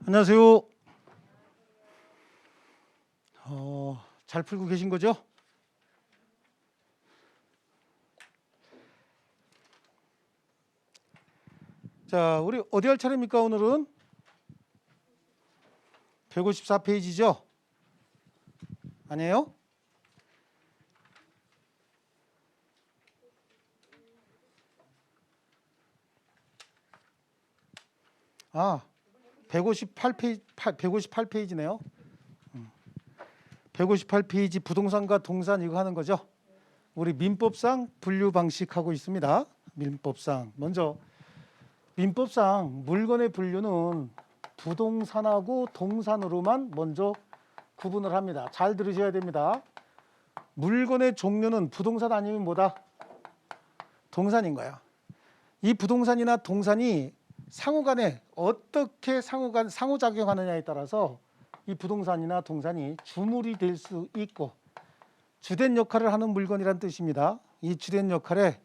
안녕하세요. 잘 풀고 계신 거죠? 자, 우리 어디 할 차례입니까? 오늘은 154페이지죠? 아니에요? 아, 158페이지네요. 158페이지 부동산과 동산 이거 하는 거죠? 우리 민법상 분류 방식 하고 있습니다. 민법상 먼저 민법상 물건의 분류는 부동산하고 동산으로만 먼저 구분을 합니다. 잘 들으셔야 됩니다. 물건의 종류는 부동산 아니면 뭐다? 동산인 거야. 이 부동산이나 동산이 상호간에 어떻게 상호작용하느냐에 따라서 이 부동산이나 동산이 주물이 될 수 있고 주된 역할을 하는 물건이란 뜻입니다. 이 주된 역할에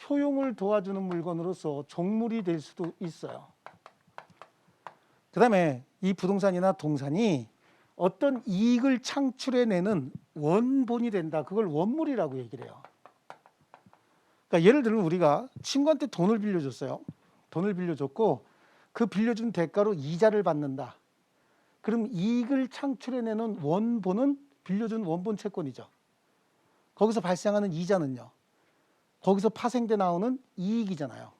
효용을 도와주는 물건으로서 종물이 될 수도 있어요. 그 다음에 이 부동산이나 동산이 어떤 이익을 창출해내는 원본이 된다. 그걸 원물이라고 얘기를 해요. 그러니까 예를 들면 우리가 친구한테 돈을 빌려줬어요. 돈을 빌려줬고 그 빌려준 대가로 이자를 받는다. 그럼 이익을 창출해내는 원본은 빌려준 원본 채권이죠. 거기서 발생하는 이자는요. 거기서 파생돼 나오는 이익이잖아요.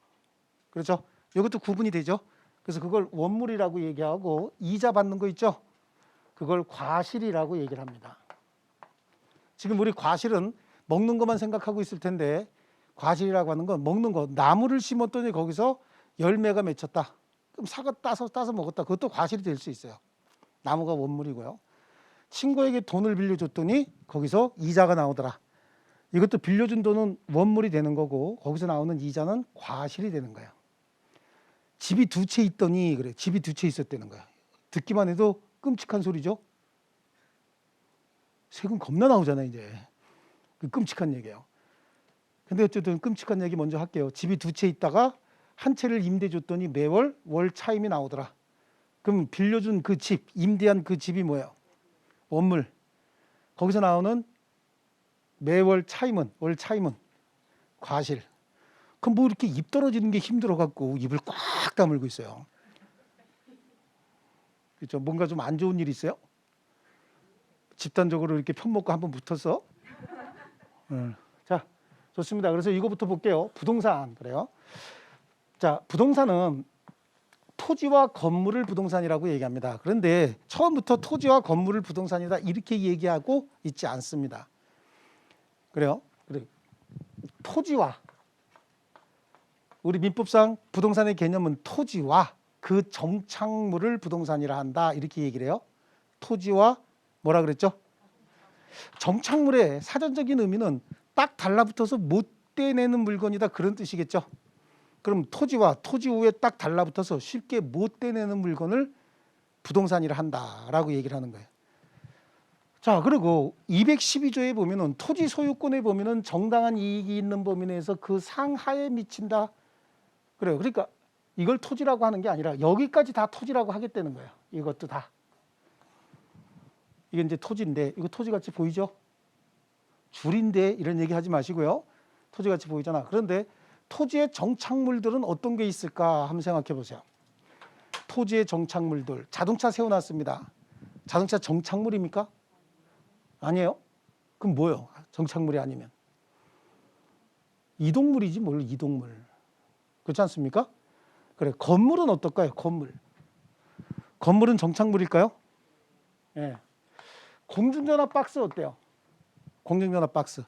그렇죠? 이것도 구분이 되죠. 그래서 그걸 원물이라고 얘기하고 이자 받는 거 있죠. 그걸 과실이라고 얘기를 합니다. 지금 우리 과실은 먹는 것만 생각하고 있을 텐데 과실이라고 하는 건 먹는 거. 나무를 심었더니 거기서 열매가 맺혔다. 그럼 사과 따서 먹었다. 그것도 과실이 될 수 있어요. 나무가 원물이고요. 친구에게 돈을 빌려줬더니 거기서 이자가 나오더라. 이것도 빌려준 돈은 원물이 되는 거고 거기서 나오는 이자는 과실이 되는 거예요. 집이 두 채 있더니 그래. 집이 두 채 있었다는 거야. 듣기만 해도 끔찍한 소리죠. 세금 겁나 나오잖아요, 이제. 그 끔찍한 얘기예요. 근데 어쨌든 끔찍한 얘기 먼저 할게요. 집이 두 채 있다가 한 채를 임대 줬더니 매월 월 차임이 나오더라. 그럼 빌려준 그 집, 임대한 그 집이 뭐예요? 원물. 거기서 나오는 매월 차임은, 월 차임은 과실. 그럼 뭐 이렇게 입 떨어지는 게 힘들어 갖고 입을 꽉 다물고 있어요. 그렇죠? 뭔가 좀 안 좋은 일 있어요? 집단적으로 이렇게 편먹고 한번 붙어서. 자, 좋습니다. 그래서 이거부터 볼게요. 부동산 그래요. 자, 부동산은 토지와 건물을 부동산이라고 얘기합니다. 그런데 처음부터 토지와 건물을 부동산이다 이렇게 얘기하고 있지 않습니다. 그래요? 그래. 토지와 우리 민법상 부동산의 개념은 토지와 그 정착물을 부동산이라 한다 이렇게 얘기를 해요. 토지와 뭐라 그랬죠? 정착물의 사전적인 의미는 딱 달라붙어서 못 떼내는 물건이다 그런 뜻이겠죠. 그럼 토지와 토지 위에 딱 달라붙어서 쉽게 못 떼내는 물건을 부동산이라 한다라고 얘기를 하는 거예요. 자, 그리고 212조에 보면은 토지 소유권에 보면은 정당한 이익이 있는 범위 내에서 그 상하에 미친다. 그래요. 그러니까 이걸 토지라고 하는 게 아니라 여기까지 다 토지라고 하겠다는 거예요. 이것도 다. 이게 이제 토지인데 이거 토지같이 보이죠? 줄인데 이런 얘기 하지 마시고요. 토지같이 보이잖아. 그런데 토지의 정착물들은 어떤 게 있을까 한번 생각해 보세요. 토지의 정착물들. 자동차 세워놨습니다. 자동차 정착물입니까? 아니에요? 그럼 뭐예요? 정착물이 아니면. 이동물이지 뭘 이동물. 그렇지 않습니까? 그래. 건물은 어떨까요? 건물. 건물은 정착물일까요? 예. 공중전화 박스 어때요? 공중전화 박스.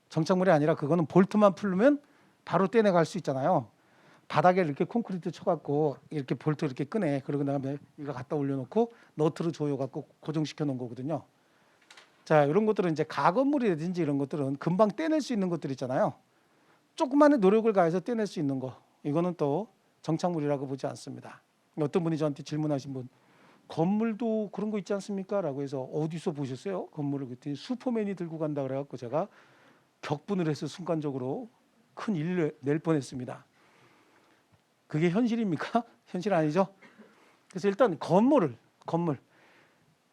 정착물이 아니라 그거는 볼트만 풀면 바로 떼내갈 수 있잖아요. 바닥에 이렇게 콘크리트 쳐갖고 이렇게 볼트 이렇게 끄네. 그러고 다음에 이거 갖다 올려놓고 너트로 조여갖고 고정시켜 놓은 거거든요. 자, 이런 것들은 이제 가건물이라든지 이런 것들은 금방 떼낼 수 있는 것들 있잖아요. 조금만의 노력을 가해서 떼낼 수 있는 거. 이거는 또 정착물이라고 보지 않습니다. 어떤 분이 저한테 질문하신 분, 건물도 그런 거 있지 않습니까? 라고 해서 어디서 보셨어요? 건물을 그랬더니 슈퍼맨이 들고 간다 그래갖고 제가 격분을 해서 순간적으로 큰 일을 낼 뻔했습니다. 그게 현실입니까? 현실 아니죠? 그래서 일단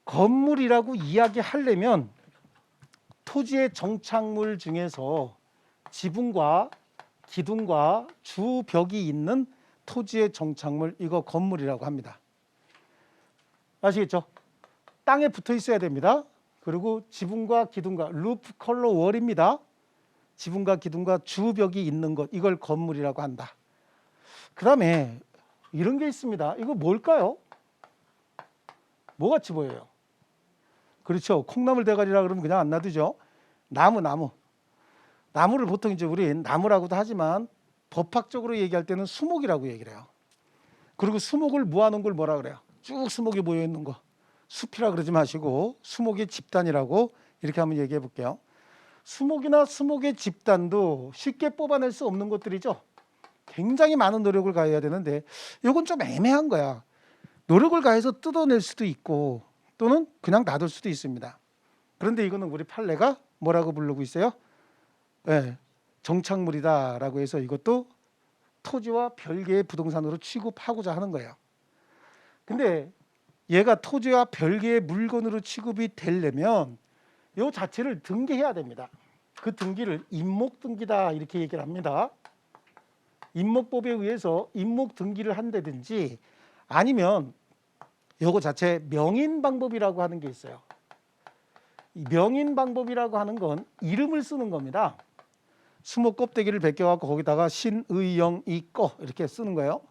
건물이라고 이야기하려면 토지의 정착물 중에서 지붕과 기둥과 주벽이 있는 토지의 정착물, 이거 건물이라고 합니다. 아시겠죠? 땅에 붙어 있어야 됩니다. 그리고 지붕과 기둥과 루프 컬러 월입니다. 지붕과 기둥과 주벽이 있는 것, 이걸 건물이라고 한다. 그 다음에 이런 게 있습니다. 이거 뭘까요? 뭐같이 보여요? 그렇죠. 콩나물 대가리라 그러면 그냥 안 놔두죠. 나무를 보통 이제 우리 나무라고도 하지만 법학적으로 얘기할 때는 수목이라고 얘기를 해요. 그리고 수목을 모아놓은 걸 뭐라 그래요? 쭉 수목이 모여 있는 거. 숲이라 그러지 마시고 수목의 집단이라고 이렇게 한번 얘기해 볼게요. 수목이나 수목의 집단도 쉽게 뽑아낼 수 없는 것들이죠. 굉장히 많은 노력을 가해야 되는데 이건 좀 애매한 거야. 노력을 가해서 뜯어낼 수도 있고 또는 그냥 놔둘 수도 있습니다. 그런데 이거는 우리 판례가 뭐라고 부르고 있어요? 네, 정착물이다라고 해서 이것도 토지와 별개의 부동산으로 취급하고자 하는 거예요. 근데 얘가 토지와 별개의 물건으로 취급이 되려면 이 자체를 등기해야 됩니다. 그 등기를 임목등기다 이렇게 얘기를 합니다. 임목법에 의해서 임목등기를 한다든지 아니면 이거 자체 명인방법이라고 하는 게 있어요. 이 명인방법이라고 하는 건 이름을 쓰는 겁니다. 수목 껍데기를 벗겨갖고 거기다가 신의영이꺼 이렇게 쓰는 거예요.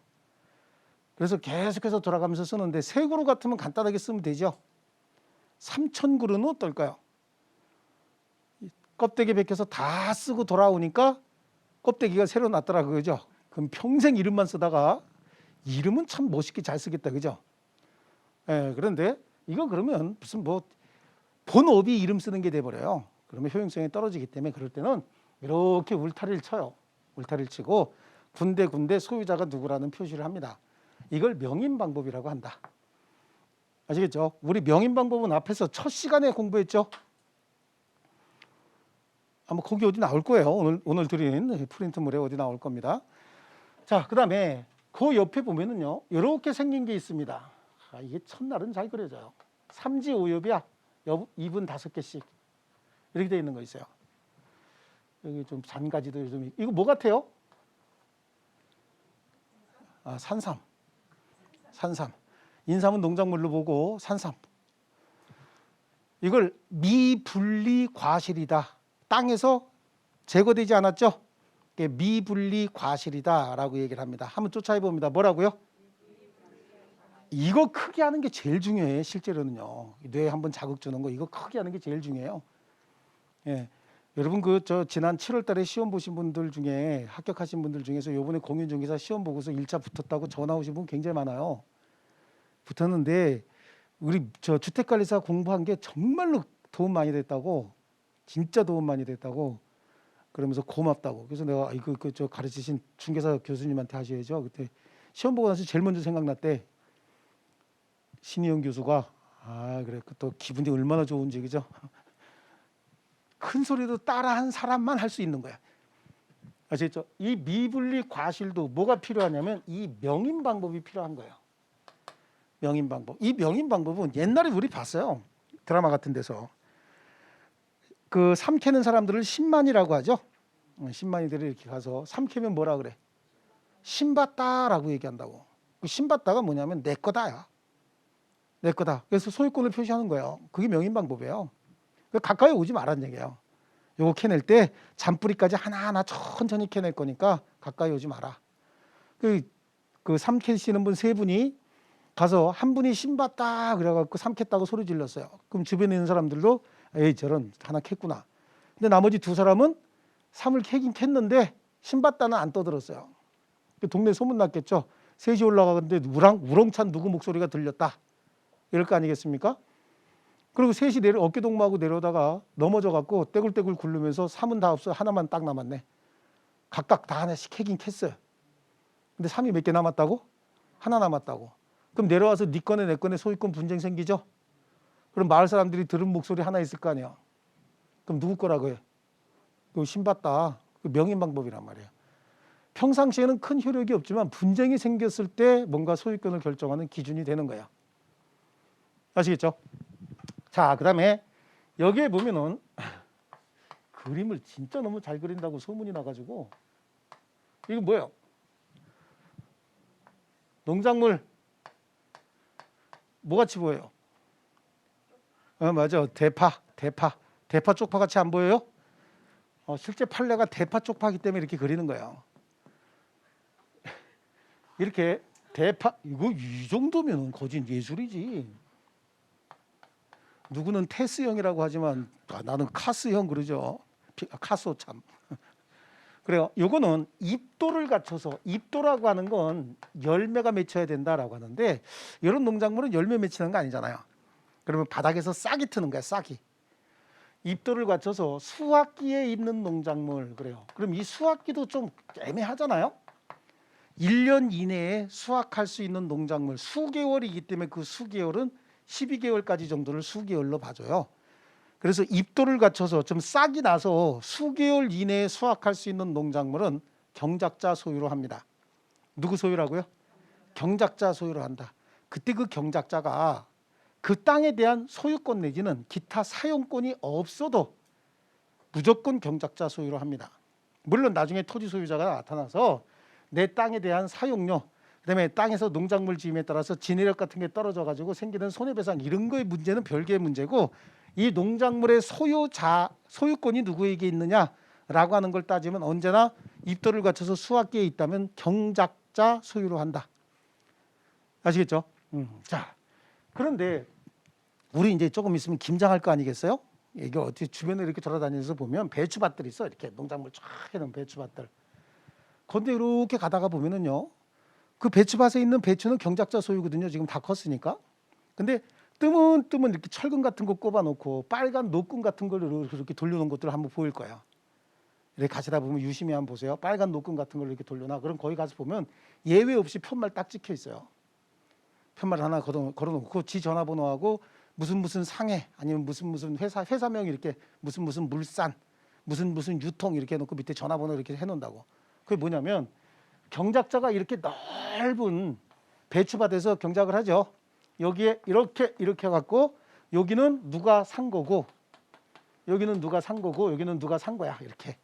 그래서 계속해서 돌아가면서 쓰는데 세 그루 같으면 간단하게 쓰면 되죠. 3,000그루는 어떨까요? 껍데기 벗겨서 다 쓰고 돌아오니까 껍데기가 새로 났더라 그거죠. 그럼 평생 이름만 쓰다가 이름은 참 멋있게 잘 쓰겠다 그죠? 예, 그런데 이거 그러면 무슨 뭐 본업이 이름 쓰는 게 돼버려요. 그러면 효용성이 떨어지기 때문에 그럴 때는 이렇게 울타리를 쳐요. 울타리를 치고 군데군데 소유자가 누구라는 표시를 합니다. 이걸 명인방법이라고 한다. 아시겠죠? 우리 명인방법은 앞에서 첫 시간에 공부했죠. 아마 거기 어디 나올 거예요. 오늘 드린 프린트물에 어디 나올 겁니다. 자, 그 다음에 그 옆에 보면은요, 이렇게 생긴 게 있습니다. 이게 첫날은 잘 그려져요. 삼지오엽이야. 2분 5개씩 이렇게 돼 있는 거 있어요. 여기 좀 잔가지도 좀 이거 뭐 같아요? 아, 산삼. 인삼은 농작물로 보고 산삼. 이걸 미분리 과실이다. 땅에서 제거되지 않았죠? 미분리 과실이다라고 얘기를 합니다. 한번 쫓아해 봅니다. 뭐라고요? 이거 크게 하는 게 제일 중요해. 실제로는요. 뇌에 한번 자극 주는 거 이거 크게 하는 게 제일 중요해요. 예. 여러분 저 지난 7월달에 시험 보신 분들 중에 합격하신 분들 중에서 이번에 공인중개사 시험 보고서 1차 붙었다고 전화 오신 분 굉장히 많아요. 붙었는데 우리 저 주택관리사 공부한 게 정말로 도움 많이 됐다고, 진짜 도움 많이 됐다고 그러면서 고맙다고. 그래서 내가 이거 저 가르치신 중개사 교수님한테 하셔야죠. 그때 시험 보고 나서 제일 먼저 생각났대. 신희영 교수가 그래 또 기분이 얼마나 좋은지 그죠? 큰 소리도 따라한 사람만 할 수 있는 거야. 아시겠죠? 이 미분리 과실도 뭐가 필요하냐면 이 명인 방법이 필요한 거예요. 명인 방법. 이 명인 방법은 옛날에 우리 봤어요. 드라마 같은 데서. 그 삼캐는 사람들을 신만이라고 하죠. 신만이들이 이렇게 가서 삼캐면 뭐라 그래? 신받다라고 얘기한다고. 그 신받다가 뭐냐면 내 거다야. 내 거다. 그래서 소유권을 표시하는 거예요. 그게 명인 방법이에요. 가까이 오지 말라는 얘기예요. 요거 캐낼 때 잔뿌리까지 하나하나 천천히 캐낼 거니까 가까이 오지 마라. 그 삼캐시는 분 세 분이 가서 한 분이 신받다 그래갖고 삼켰다고 소리 질렀어요. 그럼 주변에 있는 사람들도 에이 저런 하나 캤구나. 근데 나머지 두 사람은 삼을 캐긴 캤는데 신받다는 안 떠들었어요. 동네 소문 났겠죠. 셋이 올라가는데 우렁찬 누구 목소리가 들렸다. 이럴 거 아니겠습니까? 그리고 셋이 어깨동무하고 내려오다가 넘어져갖고 떼굴떼굴 굴르면서 삼은 다 없어. 하나만 딱 남았네. 각각 다 하나씩 캐긴 캤어요. 근데 삼이 몇 개 남았다고? 하나 남았다고. 그럼 내려와서 네 거네 내 거네 소유권 분쟁 생기죠? 그럼 마을 사람들이 들은 목소리 하나 있을 거 아니야. 그럼 누구 거라고 해? 그거 신받다. 그 명인 방법이란 말이에요. 평상시에는 큰 효력이 없지만 분쟁이 생겼을 때 뭔가 소유권을 결정하는 기준이 되는 거야. 아시겠죠? 자, 그다음에 여기에 보면은 그림을 진짜 너무 잘 그린다고 소문이 나가지고 이거 뭐예요? 농작물 뭐같이 보여요? 맞아. 대파 쪽파 같이 안 보여요? 실제 판례가 대파 쪽파기 때문에 이렇게 그리는 거예요. 이렇게 대파 이거 이 정도면 거진 예술이지. 누구는 테스형이라고 하지만 나는 카스형 그러죠. 카소 참. 그래요. 요거는 입도를 갖춰서 입도라고 하는 건 열매가 맺혀야 된다라고 하는데 이런 농작물은 열매 맺히는 거 아니잖아요. 그러면 바닥에서 싹이 트는 거야. 싹이. 입도를 갖춰서 수확기에 있는 농작물 그래요. 그럼 이 수확기도 좀 애매하잖아요. 1년 이내에 수확할 수 있는 농작물 수개월이기 때문에 그 수개월은 12개월까지 정도를 수개월로 봐줘요. 그래서 입도를 갖춰서 좀 싹이 나서 수개월 이내에 수확할 수 있는 농작물은 경작자 소유로 합니다. 누구 소유라고요? 경작자 소유로 한다. 그때 그 경작자가 그 땅에 대한 소유권 내지는 기타 사용권이 없어도 무조건 경작자 소유로 합니다. 물론 나중에 토지 소유자가 나타나서 내 땅에 대한 사용료, 그다음에 땅에서 농작물 지음에 따라서 진해력 같은 게 떨어져 가지고 생기는 손해배상 이런 거의 문제는 별개의 문제고 이 농작물의 소유권이 누구에게 있느냐라고 하는 걸 따지면 언제나 입도를 갖춰서 수확기에 있다면 경작자 소유로 한다. 아시겠죠? 자, 그런데 우리 이제 조금 있으면 김장할 거 아니겠어요? 이게 어떻게 주변에 이렇게 돌아다니면서 보면 배추밭들이 있어. 이렇게 농작물 쫙 해놓은 배추밭들. 근데 이렇게 가다가 보면은요, 그 배추밭에 있는 배추는 경작자 소유거든요. 지금 다 컸으니까. 근데 뜨문뜨문 이렇게 철근 같은 거 꼽아놓고 빨간 노끈 같은 걸 이렇게 돌려놓은 것들을 한번 보일 거예요. 이렇게 가시다 보면 유심히 한번 보세요. 빨간 노끈 같은 걸 이렇게 돌려놔. 그럼 거기 가서 보면 예외 없이 편말 딱 찍혀 있어요. 편말 하나 걸어놓고 지 전화번호하고 무슨 상해 아니면 무슨 회사명 이렇게 무슨 물산 무슨 유통 이렇게 해놓고 밑에 전화번호 이렇게 해놓는다고. 그게 뭐냐면 경작자가 이렇게 넓은 배추밭에서 경작을 하죠. 여기에 이렇게 해갖고 여기는 누가 산 거고 여기는 누가 산 거고 여기는 누가 산 거야. 이렇게.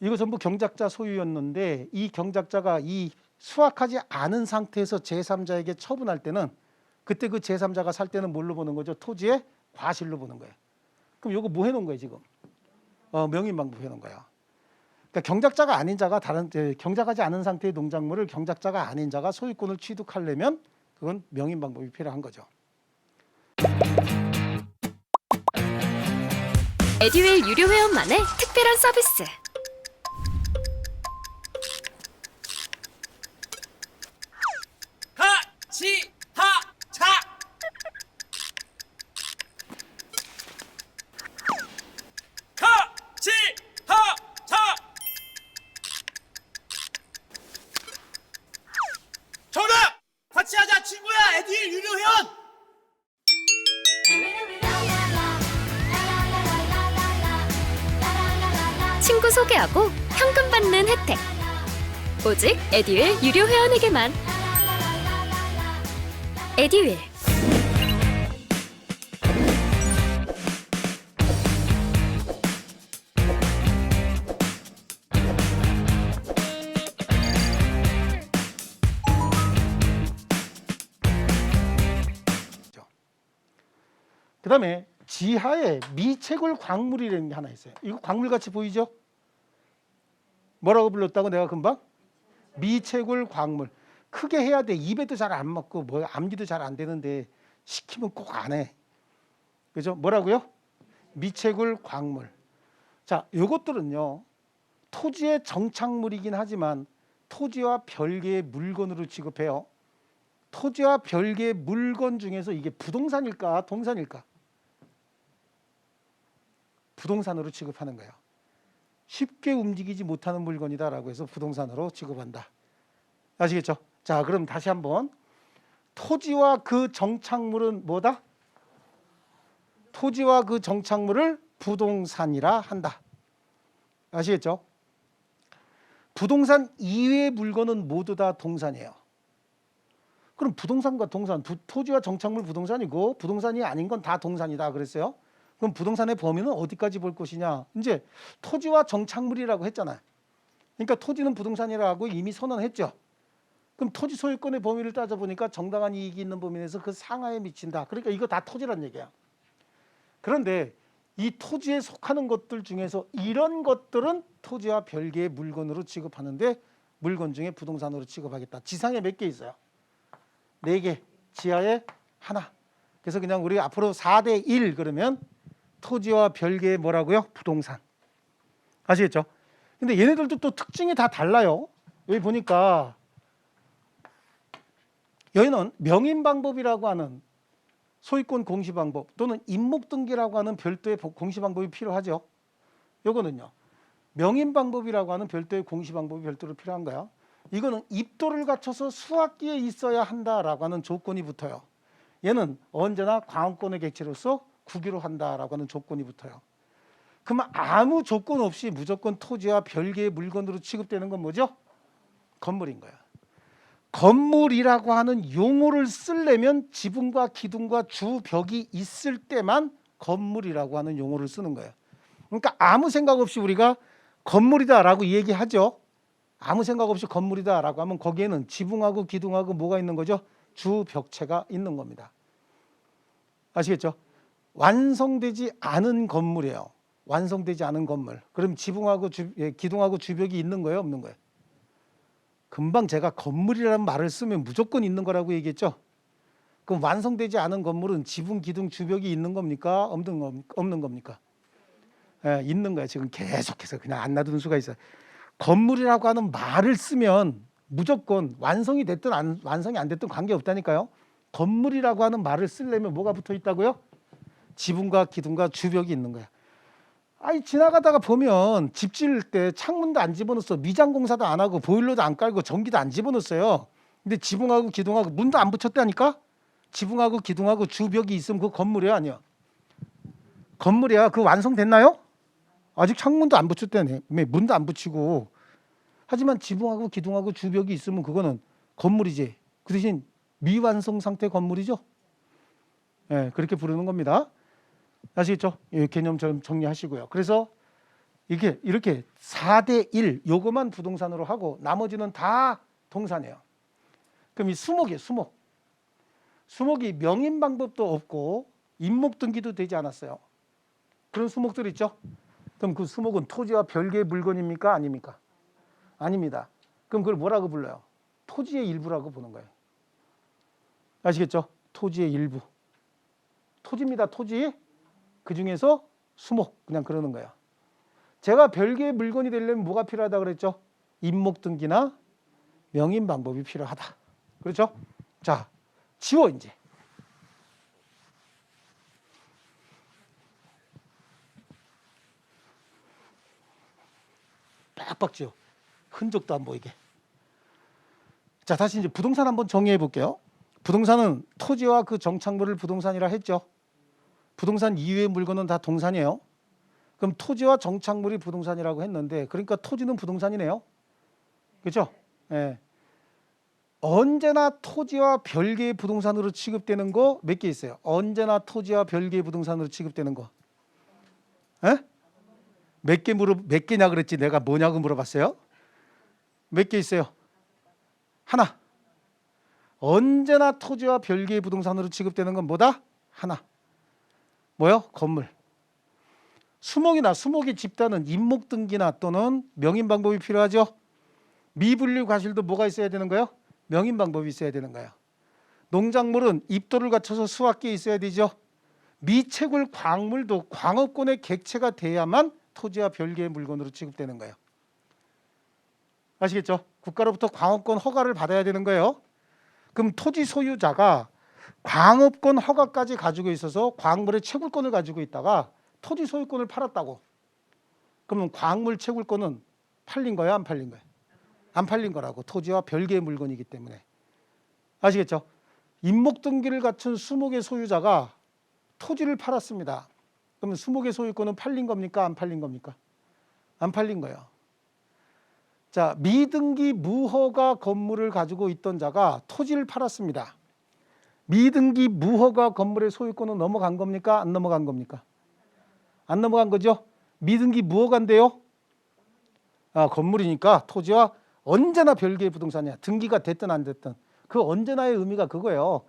이거 전부 경작자 소유였는데 이 경작자가 이 수확하지 않은 상태에서 제3자에게 처분할 때는 그때 그 제3자가 살 때는 뭘로 보는 거죠? 토지의 과실로 보는 거예요. 그럼 이거 뭐 해놓은 거예요 지금? 명인방부 해놓은 거예요. 그러니까 경작자가 아닌 자가 경작하지 않은 상태의 농작물을 경작자가 아닌 자가 소유권을 취득하려면 그건 명인방법이 필요한 거죠. 에듀윌 유료 회원만의 특별한 서비스. 정답! 같이 하자 친구야 에듀윌 유료 회원! 친구 소개하고 현금 받는 혜택. 오직 에듀윌 유료 회원에게만. 에듀윌. 그다음에 지하에 미채굴 광물이라는 게 하나 있어요. 이거 광물같이 보이죠? 뭐라고 불렀다고 내가 금방? 미채굴 광물. 크게 해야 돼. 입에도 잘 안 먹고 뭐 암기도 잘 안 되는데 시키면 꼭 안 해. 그죠? 뭐라고요? 미채굴 광물. 자, 요것들은요. 토지의 정착물이긴 하지만 토지와 별개의 물건으로 취급해요. 토지와 별개의 물건 중에서 이게 부동산일까 동산일까? 부동산으로 취급하는 거예요. 쉽게 움직이지 못하는 물건이다라고 해서 부동산으로 취급한다. 아시겠죠? 자, 그럼 다시 한번 토지와 그 정착물은 뭐다? 토지와 그 정착물을 부동산이라 한다. 아시겠죠? 부동산 이외의 물건은 모두 다 동산이에요. 그럼 부동산과 동산, 토지와 정착물 부동산이고 부동산이 아닌 건 다 동산이다 그랬어요. 그럼 부동산의 범위는 어디까지 볼 것이냐? 이제 토지와 정착물이라고 했잖아요. 그러니까 토지는 부동산이라고 이미 선언했죠. 그럼 토지 소유권의 범위를 따져보니까 정당한 이익이 있는 범위 내에서 그 상하에 미친다. 그러니까 이거 다 토지란 얘기야. 그런데 이 토지에 속하는 것들 중에서 이런 것들은 토지와 별개의 물건으로 취급하는데 물건 중에 부동산으로 취급하겠다. 지상에 몇 개 있어요? 4개, 지하에 하나. 그래서 그냥 우리 앞으로 4대 1 그러면 토지와 별개의 뭐라고요? 부동산. 아시겠죠? 근데 얘네들도 또 특징이 다 달라요. 여기 보니까 여기는 명인방법이라고 하는 소유권 공시방법 또는 임목등기라고 하는 별도의 공시방법이 필요하죠. 요거는요. 명인방법이라고 하는 별도의 공시방법이 별도로 필요한 거야. 이거는 입도를 갖춰서 수확기에 있어야 한다라고 하는 조건이 붙어요. 얘는 언제나 광업권의 객체로서 국유로 한다라고 하는 조건이 붙어요. 그러면 아무 조건 없이 무조건 토지와 별개의 물건으로 취급되는 건 뭐죠? 건물인 거야. 건물이라고 하는 용어를 쓰려면 지붕과 기둥과 주벽이 있을 때만 건물이라고 하는 용어를 쓰는 거예요. 그러니까 아무 생각 없이 우리가 건물이다라고 얘기하죠. 아무 생각 없이 건물이다라고 하면 거기에는 지붕하고 기둥하고 뭐가 있는 거죠? 주벽체가 있는 겁니다. 아시겠죠? 완성되지 않은 건물이에요. 완성되지 않은 건물. 그럼 지붕하고 기둥하고 주벽이 있는 거예요? 없는 거예요? 금방 제가 건물이라는 말을 쓰면 무조건 있는 거라고 얘기했죠. 그럼 완성되지 않은 건물은 지붕, 기둥, 주벽이 있는 겁니까? 없는 겁니까? 예, 있는 거예요. 지금 계속해서 그냥 안 놔두는 수가 있어요. 건물이라고 하는 말을 쓰면 무조건 완성이 됐든 완성이 안 됐든 관계없다니까요. 건물이라고 하는 말을 쓰려면 뭐가 붙어 있다고요? 지붕과 기둥과 주벽이 있는 거야. 아니 지나가다가 보면 집 지을 때 창문도 안 집어넣었어. 미장 공사도 안 하고 보일러도 안 깔고 전기도 안 집어넣었어요. 근데 지붕하고 기둥하고 문도 안 붙였다니까? 지붕하고 기둥하고 주벽이 있으면 그거 건물이야 아니야? 건물이야. 그거 완성됐나요? 아직 창문도 안 붙였다네. 문도 안 붙이고. 하지만 지붕하고 기둥하고 주벽이 있으면 그거는 건물이지. 그 대신 미완성 상태 건물이죠. 예, 그렇게 부르는 겁니다. 아시겠죠? 이 개념 좀 정리하시고요. 그래서 이렇게 4대 1 요거만 부동산으로 하고 나머지는 다 동산이에요. 그럼 이 수목이에요. 수목이 명인 방법도 없고 임목등기도 되지 않았어요. 그런 수목들 있죠? 그럼 그 수목은 토지와 별개의 물건입니까? 아닙니까? 아닙니다. 그럼 그걸 뭐라고 불러요? 토지의 일부라고 보는 거예요. 아시겠죠? 토지의 일부. 토지입니다. 토지. 그 중에서 수목 그냥 그러는 거예요. 제가 별개의 물건이 되려면 뭐가 필요하다 그랬죠? 임목등기나 명인 방법이 필요하다. 그렇죠? 자, 지워 이제. 빡빡 지워. 흔적도 안 보이게. 자, 다시 이제 부동산 한번 정의해 볼게요. 부동산은 토지와 그 정착물을 부동산이라 했죠. 부동산 이외의 물건은 다 동산이에요. 그럼 토지와 정착물이 부동산이라고 했는데 그러니까 토지는 부동산이네요. 그렇죠? 예. 언제나 토지와 별개의 부동산으로 취급되는 거 몇 개 있어요. 언제나 토지와 별개의 부동산으로 취급되는 거. 예? 몇 개냐 그랬지 내가 뭐냐고 물어봤어요. 몇 개 있어요? 하나. 언제나 토지와 별개의 부동산으로 취급되는 건 뭐다? 하나. 뭐요? 건물. 수목이 집단은 임목등기나 또는 명인방법이 필요하죠. 미분류 과실도 뭐가 있어야 되는 거예요? 명인방법이 있어야 되는 거예요. 농작물은 입도를 갖춰서 수확기에 있어야 되죠. 미채굴 광물도 광업권의 객체가 돼야만 토지와 별개의 물건으로 취급되는 거예요. 아시겠죠? 국가로부터 광업권 허가를 받아야 되는 거예요. 그럼 토지 소유자가 광업권 허가까지 가지고 있어서 광물의 채굴권을 가지고 있다가 토지 소유권을 팔았다고. 그러면 광물 채굴권은 팔린 거야, 안 팔린 거야? 안 팔린 거라고. 토지와 별개의 물건이기 때문에. 아시겠죠? 임목등기를 갖춘 수목의 소유자가 토지를 팔았습니다. 그러면 수목의 소유권은 팔린 겁니까? 안 팔린 겁니까? 안 팔린 거예요. 자, 미등기 무허가 건물을 가지고 있던 자가 토지를 팔았습니다. 미등기 무허가 건물의 소유권은 넘어간 겁니까? 안 넘어간 겁니까? 안 넘어간 거죠. 미등기 무허가인데요. 건물이니까 토지와 언제나 별개의 부동산이야. 등기가 됐든 안 됐든. 그 언제나의 의미가 그거예요.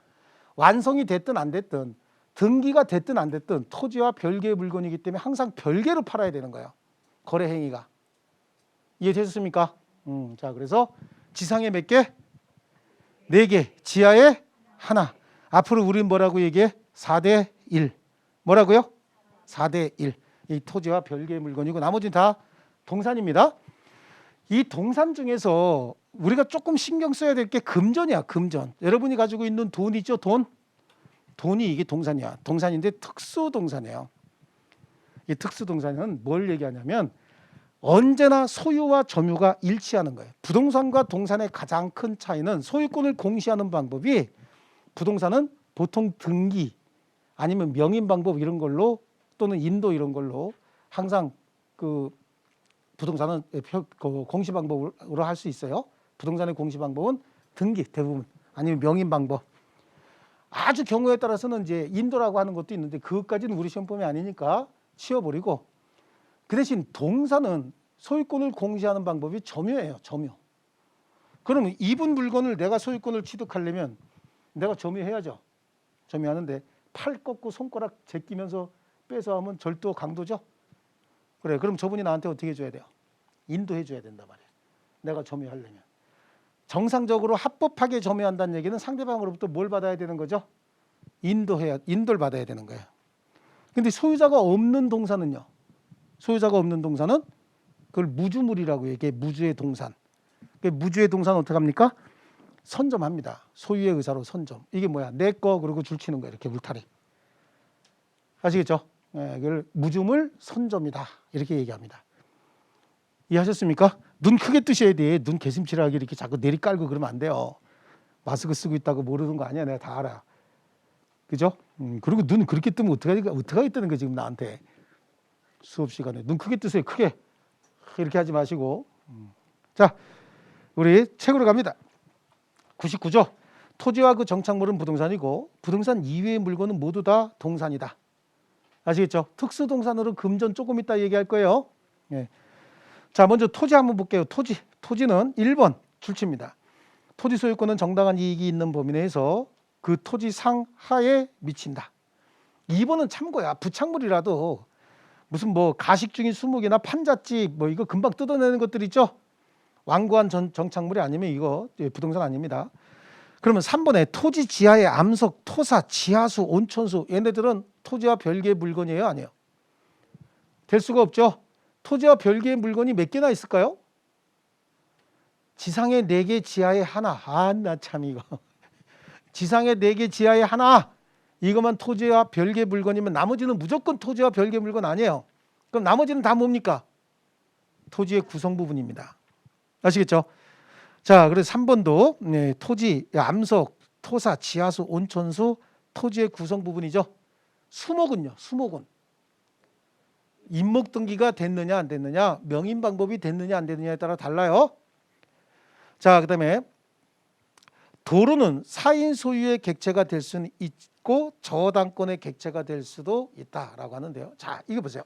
완성이 됐든 안 됐든 등기가 됐든 안 됐든 토지와 별개의 물건이기 때문에 항상 별개로 팔아야 되는 거예요. 거래 행위가. 이해되셨습니까? 자, 그래서 지상에 몇 개? 4개. 지하에 하나. 앞으로 우리는 뭐라고 얘기해? 4대 1. 뭐라고요? 4대 1. 이 토지와 별개의 물건이고 나머지는 다 동산입니다. 이 동산 중에서 우리가 조금 신경 써야 될 게 금전이야. 금전. 여러분이 가지고 있는 돈 있죠? 돈이 이게 동산이야. 동산인데 특수동산이에요. 이 특수동산은 뭘 얘기하냐면 언제나 소유와 점유가 일치하는 거예요. 부동산과 동산의 가장 큰 차이는 소유권을 공시하는 방법이 부동산은 보통 등기 아니면 명인 방법 이런 걸로 또는 인도 이런 걸로 항상 그 부동산은 공시 방법으로 할 수 있어요. 부동산의 공시 방법은 등기 대부분 아니면 명인 방법. 아주 경우에 따라서는 이제 인도라고 하는 것도 있는데 그것까지는 우리 시험범위 아니니까 치워버리고 그 대신 동산은 소유권을 공시하는 방법이 점유예요. 점유. 그러면 입은 물건을 내가 소유권을 취득하려면 내가 점유해야죠. 점유하는데 팔 꺾고 손가락 제끼면서 빼서 하면 절도 강도죠. 그래, 그럼 저분이 나한테 어떻게 해줘야 돼요? 인도해 줘야 된단 말이에요. 내가 점유하려면. 정상적으로 합법하게 점유한다는 얘기는 상대방으로부터 뭘 받아야 되는 거죠? 인도를 받아야 되는 거예요. 근데 소유자가 없는 동산은요. 소유자가 없는 동산은 그걸 무주물이라고 얘기해. 무주의 동산. 무주의 동산은 어떻게 합니까? 선점합니다. 소유의 의사로 선점. 이게 뭐야? 내 거 그러고 줄치는 거야. 이렇게 울타리. 아시겠죠? 이걸 무주물 선점이다. 이렇게 얘기합니다. 이해하셨습니까? 눈 크게 뜨셔야 돼. 눈 개심치라하게 이렇게 자꾸 내리 깔고 그러면 안 돼요. 마스크 쓰고 있다고 모르는 거 아니야. 내가 다 알아. 그죠? 그리고 눈 그렇게 뜨면 어떡하게 뜨는 거야 지금 나한테. 수업 시간에. 눈 크게 뜨세요. 크게. 이렇게 하지 마시고. 자, 우리 책으로 갑니다. 99조. 토지와 그 정착물은 부동산이고 부동산 이외의 물건은 모두 다 동산이다. 아시겠죠? 특수동산으로 금전 조금 이따 얘기할 거예요. 예. 자, 먼저 토지 한번 볼게요. 토지는 1번 출치입니다. 토지 소유권은 정당한 이익이 있는 범위 내에서 그 토지 상하에 미친다. 2번은 참고야. 부착물이라도 무슨 뭐 가식 중인 수목이나 판잣집 뭐 이거 금방 뜯어내는 것들 있죠. 완고한 정착물이 아니면 이거 부동산 아닙니다. 그러면 3번에 토지 지하의 암석, 토사, 지하수, 온천수 얘네들은 토지와 별개의 물건이에요? 아니에요? 될 수가 없죠. 토지와 별개의 물건이 몇 개나 있을까요? 지상에 4개, 지하에 하나. 나 참 이거. 지상에 4개, 지하에 하나. 이것만 토지와 별개의 물건이면 나머지는 무조건 토지와 별개의 물건 아니에요. 그럼 나머지는 다 뭡니까? 토지의 구성 부분입니다. 아시겠죠? 자, 그래서 3번도 토지, 암석, 토사, 지하수, 온천수, 토지의 구성 부분이죠. 수목은요. 수목은 임목 등기가 됐느냐 안 됐느냐, 명인 방법이 됐느냐 안 됐느냐에 따라 달라요. 자, 그다음에 도로는 사인 소유의 객체가 될 수는 있고 저당권의 객체가 될 수도 있다라고 하는데요. 자, 이거 보세요.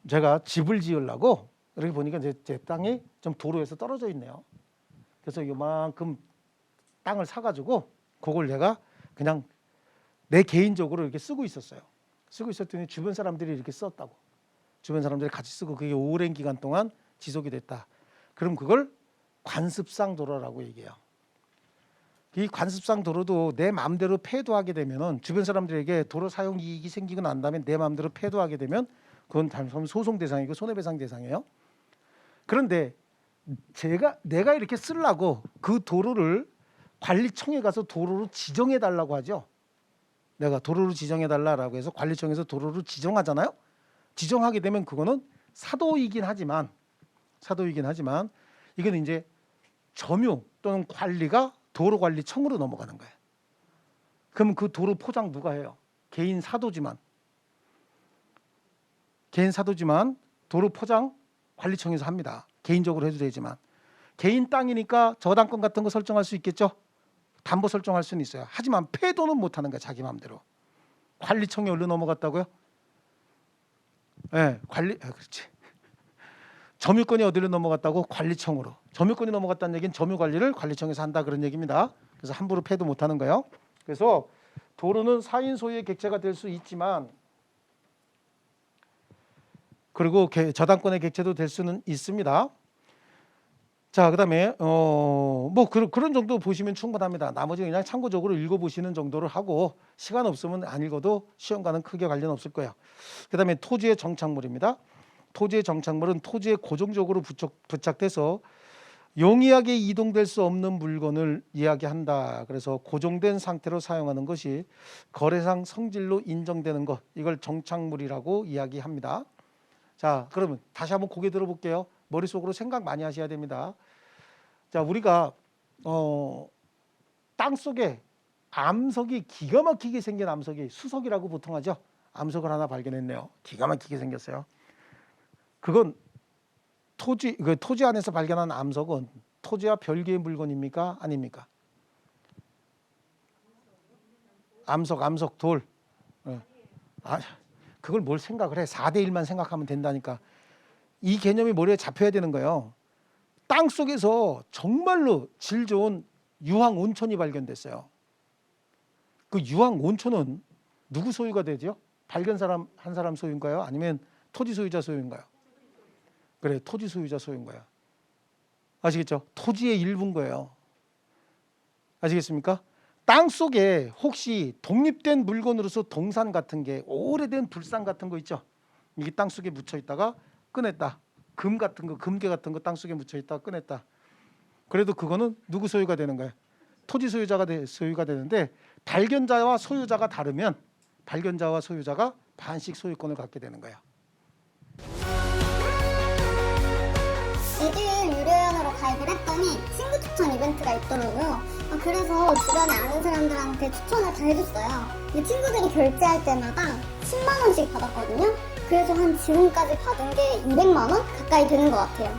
제가 집을 지으려고 이렇게 보니까 제 땅이 좀 도로에서 떨어져 있네요. 그래서 이만큼 땅을 사가지고 그걸 내가 그냥 내 개인적으로 이렇게 쓰고 있었어요. 쓰고 있었더니 주변 사람들이 이렇게 썼다고. 주변 사람들이 같이 쓰고 그게 오랜 기간 동안 지속이 됐다. 그럼 그걸 관습상 도로라고 얘기해요. 이 관습상 도로도 내 마음대로 폐도하게 되면은 주변 사람들에게 도로 사용 이익이 생기고 난 다음에 내 마음대로 폐도하게 되면 그건 단순 소송 대상이고 손해배상 대상이에요. 그런데 내가 이렇게 쓰려고 그 도로를 관리청에 가서 도로로 지정해 달라고 하죠. 내가 도로로 지정해 달라고 해서 관리청에서 도로로 지정하잖아요. 지정하게 되면 그거는 사도이긴 하지만 이건 이제 점유 또는 관리가 도로관리청으로 넘어가는 거예요. 그럼 그 도로 포장 누가 해요? 개인 사도지만 도로 포장 관리청에서 합니다. 개인적으로 해도 되지만 개인 땅이니까 저당권 같은 거 설정할 수 있겠죠. 담보 설정할 수는 있어요. 하지만 폐도는 못하는 거야. 자기 마음대로. 관리청에 얼른 넘어갔다고요? 네, 그렇지. 점유권이 어디로 넘어갔다고? 관리청으로. 점유권이 넘어갔다는 얘기는 점유관리를 관리청에서 한다 그런 얘기입니다. 그래서 함부로 폐도 못하는 거예요. 그래서 도로는 4인 소유의 객체가 될 수 있지만 그리고 저당권의 객체도 될 수는 있습니다. 자, 그다음에 뭐 그런 정도 보시면 충분합니다. 나머지 그냥 참고적으로 읽어보시는 정도를 하고 시간 없으면 안 읽어도 시험과는 크게 관련 없을 거예요. 그다음에 토지의 정착물입니다. 토지의 정착물은 토지에 고정적으로 부착돼서 용이하게 이동될 수 없는 물건을 이야기한다. 그래서 고정된 상태로 사용하는 것이 거래상 성질로 인정되는 것, 이걸 정착물이라고 이야기합니다. 자, 그러면 다시 한번 고개 들어볼게요. 머릿속으로 생각 많이 하셔야 됩니다. 자, 우리가 땅속에 암석이 기가 막히게 생긴 암석이 수석이라고 보통 하죠. 암석을 하나 발견했네요. 기가 막히게 생겼어요. 그건 토지 안에서 발견한 암석은 토지와 별개의 물건입니까? 아닙니까? 암석, 돌. 그걸 뭘 생각을 해. 4대 1만 생각하면 된다니까. 이 개념이 머리에 잡혀야 되는 거예요. 땅 속에서 정말로 질 좋은 유황 온천이 발견됐어요. 그 유황 온천은 누구 소유가 되죠? 발견 사람 한 사람 소유인가요? 아니면 토지 소유자 소유인가요? 그래, 토지 소유자 소유인 거야. 아시겠죠? 토지의 일부인 거예요. 아시겠습니까? 땅 속에 혹시 독립된 물건으로서 동산 같은 게 오래된 불상 같은 거 있죠? 이게 땅 속에 묻혀 있다가 꺼냈다. 금 같은 거, 금괴 같은 거 땅 속에 묻혀 있다가 꺼냈다. 그래도 그거는 누구 소유가 되는 거야? 토지 소유자가 소유가 되는데 발견자와 소유자가 다르면 발견자와 소유자가 반씩 소유권을 갖게 되는 거야. 에듀윌 유료회원으로 가입을 했더니 친구 추천 이벤트가 있더라고요. 그래서 주변에 아는 사람들한테 추천을 다 해줬어요. 근데 친구들이 결제할 때마다 10만 원씩 받았거든요. 그래서 한 지금까지 받은 게 200만 원 가까이 되는 것 같아요.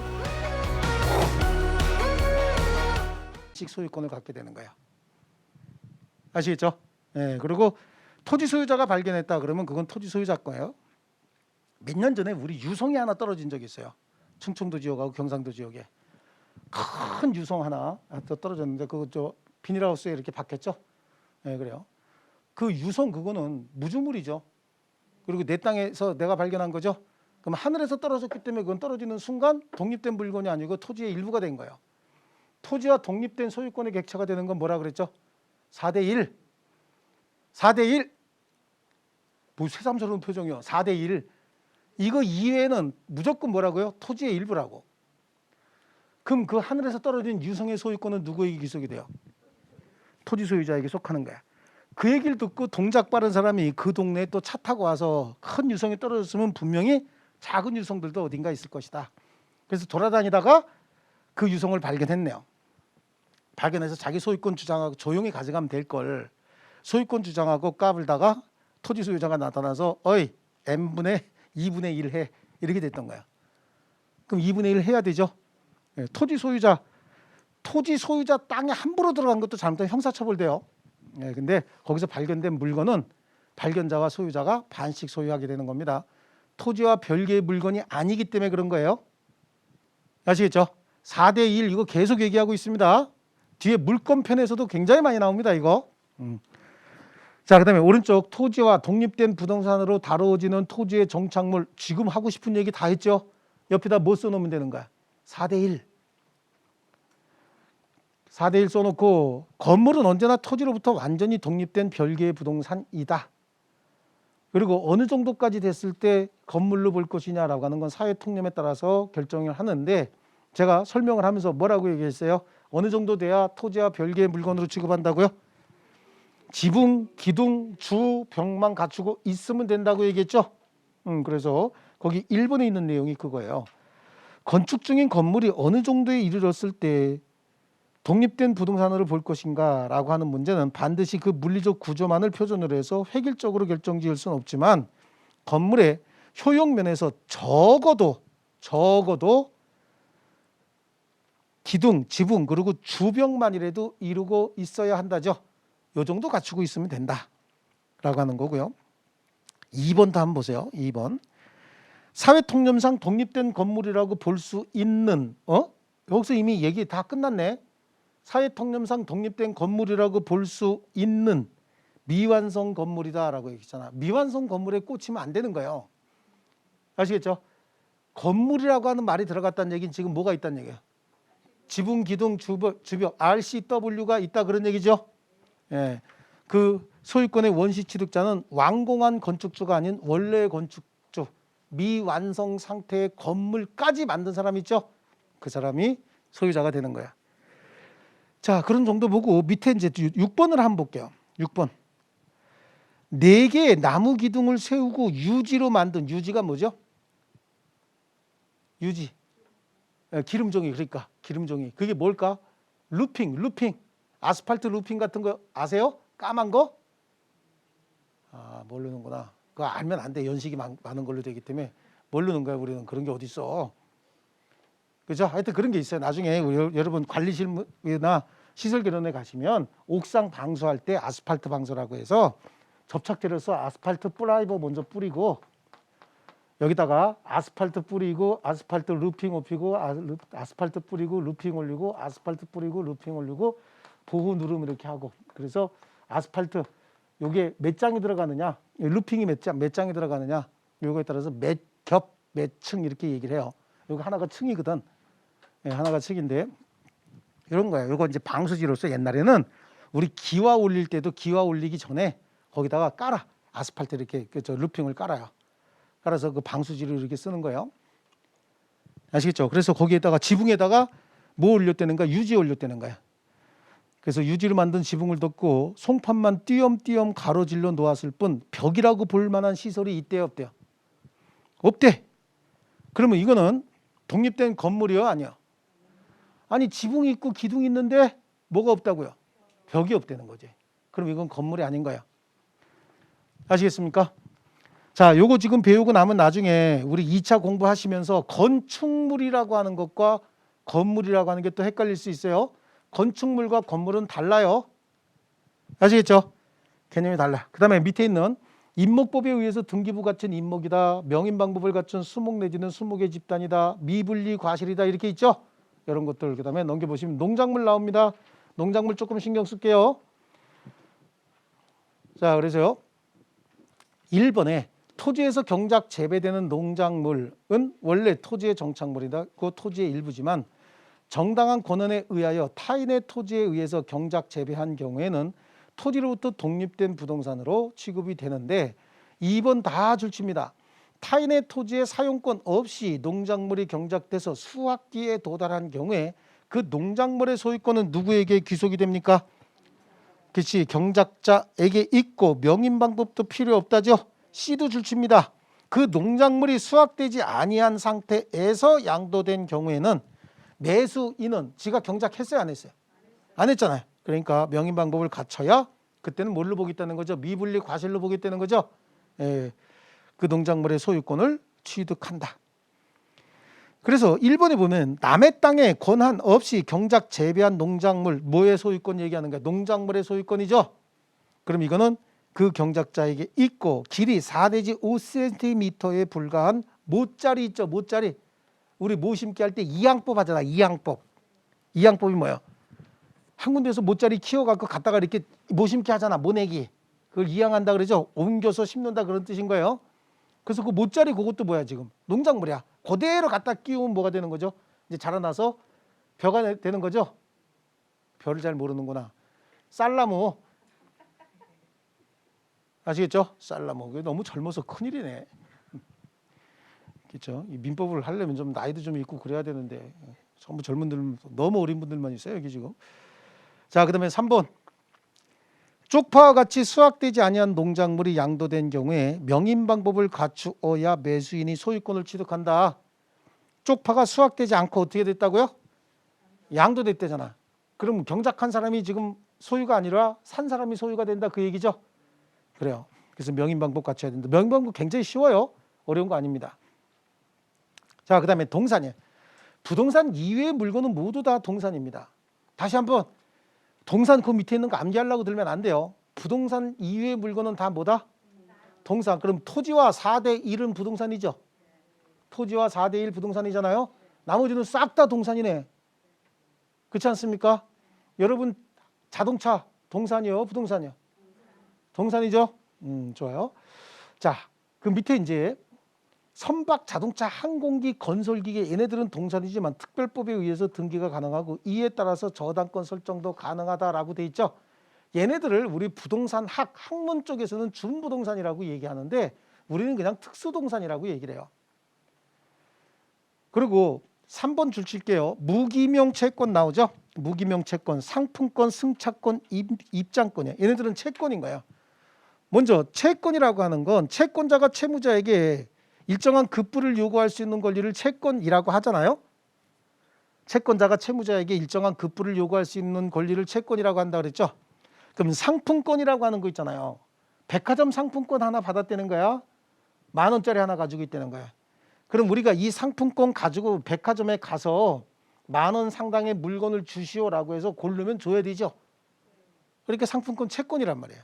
씩 소유권을 갖게 되는 거야. 아시겠죠? 네, 그리고 토지 소유자가 발견했다 그러면 그건 토지 소유자 거예요. 몇 년 전에 우리 유성이 하나 떨어진 적이 있어요. 충청도 지역하고 경상도 지역에 큰 유성 하나 떨어졌는데 그거 비닐하우스에 이렇게 박혔죠. 네, 그래요. 그 유성 그거는 무주물이죠. 그리고 내 땅에서 내가 발견한 거죠. 그럼 하늘에서 떨어졌기 때문에 그건 떨어지는 순간 독립된 물건이 아니고 토지의 일부가 된 거예요. 토지와 독립된 소유권의 객체가 되는 건 뭐라 그랬죠? 4대 1. 4대 1. 뭐 새삼스러운 표정이요. 4대 1. 이거 이외에는 무조건 뭐라고요? 토지의 일부라고. 그럼 그 하늘에서 떨어진 유성의 소유권은 누구에게 기속이 돼요? 토지 소유자에게 속하는 거야. 그 얘기를 듣고 동작 빠른 사람이 그 동네에 또 차 타고 와서 큰 유성이 떨어졌으면 분명히 작은 유성들도 어딘가 있을 것이다. 그래서 돌아다니다가 그 유성을 발견했네요. 발견해서 자기 소유권 주장하고 조용히 가져가면 될 걸 소유권 주장하고 까불다가 토지 소유자가 나타나서 어이 n분의 2분의 1 해 이렇게 됐던 거야. 그럼 2분의 1 해야 되죠. 네, 토지 소유자 땅에 함부로 들어간 것도 잘못하면 형사처벌돼요. 네, 근데 거기서 발견된 물건은 발견자와 소유자가 반씩 소유하게 되는 겁니다. 토지와 별개의 물건이 아니기 때문에 그런 거예요. 아시겠죠? 4대 1 이거 계속 얘기하고 있습니다. 뒤에 물권편에서도 굉장히 많이 나옵니다. 이거. 자, 그다음에 오른쪽 토지와 독립된 부동산으로 다루어지는 토지의 정착물. 지금 하고 싶은 얘기 다 했죠? 옆에다 뭐 써놓으면 되는 거야? 4대 1. 4대 1 써놓고 건물은 언제나 토지로부터 완전히 독립된 별개의 부동산이다. 그리고 어느 정도까지 됐을 때 건물로 볼 것이냐라고 하는 건 사회 통념에 따라서 결정을 하는데 제가 설명을 하면서 뭐라고 얘기했어요? 어느 정도 돼야 토지와 별개의 물건으로 취급한다고요? 지붕, 기둥, 주, 벽만 갖추고 있으면 된다고 얘기했죠. 그래서 거기 1번에 있는 내용이 그거예요. 건축 중인 건물이 어느 정도에 이르렀을 때 독립된 부동산으로 볼 것인가 라고 하는 문제는 반드시 그 물리적 구조만을 표준으로 해서 획일적으로 결정지을 수는 없지만 건물의 효용 면에서 적어도 적어도 기둥, 지붕 그리고 주벽만이라도 이루고 있어야 한다죠. 요 정도 갖추고 있으면 된다라고 하는 거고요. 2번도 한번 보세요. 2번. 사회통념상 독립된 건물이라고 볼 수 있는 여기서 이미 얘기 다 끝났네. 사회통념상 독립된 건물이라고 볼 수 있는 미완성 건물이다라고 얘기했잖아. 미완성 건물에 꽂히면 안 되는 거예요. 아시겠죠? 건물이라고 하는 말이 들어갔다는 얘기는 지금 뭐가 있다는 얘기예요? 지붕, 기둥, 주벽, RCW가 있다 그런 얘기죠. 예, 그 소유권의 원시 취득자는 완공한 건축주가 아닌 원래 건축주, 미완성 상태의 건물까지 만든 사람 있죠. 그 사람이 소유자가 되는 거야. 자, 그런 정도 보고 밑에 이제 6번을 한번 볼게요. 6번. 4개의 나무 기둥을 세우고 유지로 만든, 유지가 뭐죠? 유지. 기름종이, 그러니까 기름종이. 그게 뭘까? 루핑. 아스팔트 루핑 같은 거 아세요? 까만 거? 아, 모르는구나. 그거 알면 안 돼. 연식이 많은 걸로 되기 때문에 모르는 거야. 우리는 그런 게 어디 있어. 그죠? 하여튼 그런 게 있어요. 나중에 여러분 관리실이나 시설개론에 가시면 옥상 방수할 때 아스팔트 방수라고 해서 접착제로서 아스팔트 플라이버 먼저 뿌리고 여기다가 아스팔트 뿌리고 아스팔트 루핑 엎이고 아스팔트 뿌리고 루핑 올리고 아스팔트 뿌리고 루핑 올리고 보호 누름 이렇게 하고 그래서 아스팔트 요게 몇 장이 들어가느냐 루핑이 몇 장이 들어가느냐 요거에 따라서 몇 겹 몇 층 이렇게 얘기를 해요. 요거 하나가 층이거든. 예, 하나가 층인데 이런 거예요. 요거 이제 방수지로서 옛날에는 우리 기와 올릴 때도 기와 올리기 전에 거기다가 깔아 아스팔트 이렇게 저 루핑을 깔아요. 깔아서 그 방수지를 이렇게 쓰는 거예요. 아시겠죠? 그래서 거기에다가 지붕에다가 뭐 올렸다는 유지 올렸다는 거야. 그래서 유지로 만든 지붕을 덮고 송판만 띄엄띄엄 가로질러 놓았을 뿐 벽이라고 볼 만한 시설이 있대요, 없대요? 없대. 그러면 이거는 독립된 건물이요, 아니요? 아니 지붕이 있고 기둥이 있는데 뭐가 없다고요? 벽이 없다는 거지. 그럼 이건 건물이 아닌 거야. 아시겠습니까? 자, 요거 지금 배우고 나면 나중에 우리 2차 공부하시면서 건축물이라고 하는 것과 건물이라고 하는 게 또 헷갈릴 수 있어요. 건축물과 건물은 달라요. 아시겠죠? 개념이 달라. 그 다음에 밑에 있는 임목법에 의해서 등기부 갖춘 임목이다. 명인방법을 갖춘 수목 내지는 수목의 집단이다. 미분리 과실이다. 이렇게 있죠? 이런 것들. 그 다음에 넘겨보시면 농작물 나옵니다. 농작물 조금 신경 쓸게요. 자, 그래서요. 1번에 토지에서 경작 재배되는 농작물은 원래 토지의 정착물이다. 그 토지의 일부지만 정당한 권한에 의하여 타인의 토지에 의해서 경작 재배한 경우에는 토지로부터 독립된 부동산으로 취급이 되는데 2번 다 줄칩니다. 타인의 토지의 사용권 없이 농작물이 경작돼서 수확기에 도달한 경우에 그 농작물의 소유권은 누구에게 귀속이 됩니까? 그렇지, 경작자에게 있고 명인방법도 필요 없다죠. C도 줄칩니다. 그 농작물이 수확되지 아니한 상태에서 양도된 경우에는 매수인은 지가 경작했어요, 안 했어요? 안 했잖아요. 그러니까 명인방법을 갖춰야 그때는 뭘로 보겠다는 거죠? 미분리 과실로 보겠다는 거죠. 예, 그 농작물의 소유권을 취득한다. 그래서 1번에 보면 남의 땅에 권한 없이 경작 재배한 농작물, 뭐의 소유권 얘기하는 거야? 농작물의 소유권이죠. 그럼 이거는 그 경작자에게 있고 길이 4 내지 5cm에 불과한 모짜리 있죠. 모짜리. 우리 모 심기 할 때 이양법 하잖아. 이양법. 이양법이 뭐예요? 한 군데에서 모짜리 키워갖고 갖다가 이렇게 모 심기 하잖아. 모내기. 그걸 이양한다 그러죠. 옮겨서 심는다 그런 뜻인 거예요. 그래서 그 모짜리 그것도 뭐야 지금? 농작물이야. 그대로 갖다 끼우면 뭐가 되는 거죠? 이제 자라나서 벼가 되는 거죠. 벼를 잘 모르는구나. 쌀나무. 아시겠죠? 쌀나무. 그게 너무 젊어서 큰일이네. 그렇죠? 이 민법을 하려면 좀 나이도 좀 있고 그래야 되는데 전부 젊은들, 너무 어린 분들만 있어요 여기 지금. 자, 그다음에 3번. 쪽파와 같이 수확되지 아니한 농작물이 양도된 경우에 명인방법을 갖추어야 매수인이 소유권을 취득한다. 쪽파가 수확되지 않고 어떻게 됐다고요? 양도됐다잖아. 그럼 경작한 사람이 지금 소유가 아니라 산 사람이 소유가 된다 그 얘기죠. 그래요. 그래서 명인방법 갖춰야 된다. 명인방법 굉장히 쉬워요. 어려운 거 아닙니다. 자, 그다음에 동산이에요. 부동산 이외의 물건은 모두 다 동산입니다. 다시 한번 동산 그 밑에 있는 거 암기하려고 들면 안 돼요. 부동산 이외의 물건은 다 뭐다? 동산. 그럼 토지와 4대 1은 부동산이죠. 토지와 4대 1 부동산이잖아요. 나머지는 싹 다 동산이네. 그렇지 않습니까? 여러분 자동차 동산이요, 부동산이요? 동산이죠. 좋아요. 자, 그 밑에 이제 선박, 자동차, 항공기, 건설기계 얘네들은 동산이지만 특별법에 의해서 등기가 가능하고 이에 따라서 저당권 설정도 가능하다라고 돼 있죠. 얘네들을 우리 부동산 학문 쪽에서는 준부동산이라고 얘기하는데 우리는 그냥 특수동산이라고 얘기를 해요. 그리고 3번 줄 칠게요. 무기명 채권 나오죠. 무기명 채권, 상품권, 승차권, 입장권이에요. 얘네들은 채권인 거예요. 먼저 채권이라고 하는 건 채권자가 채무자에게 일정한 급부를 요구할 수 있는 권리를 채권이라고 하잖아요. 채권자가 채무자에게 일정한 급부를 요구할 수 있는 권리를 채권이라고 한다 그랬죠. 그럼 상품권이라고 하는 거 있잖아요. 백화점 상품권 하나 받았다는 거야. 10,000원짜리 하나 가지고 있다는 거야. 그럼 우리가 이 상품권 가지고 백화점에 가서 10,000원 상당의 물건을 주시오라고 해서 고르면 줘야 되죠. 그러니까 상품권 채권이란 말이에요.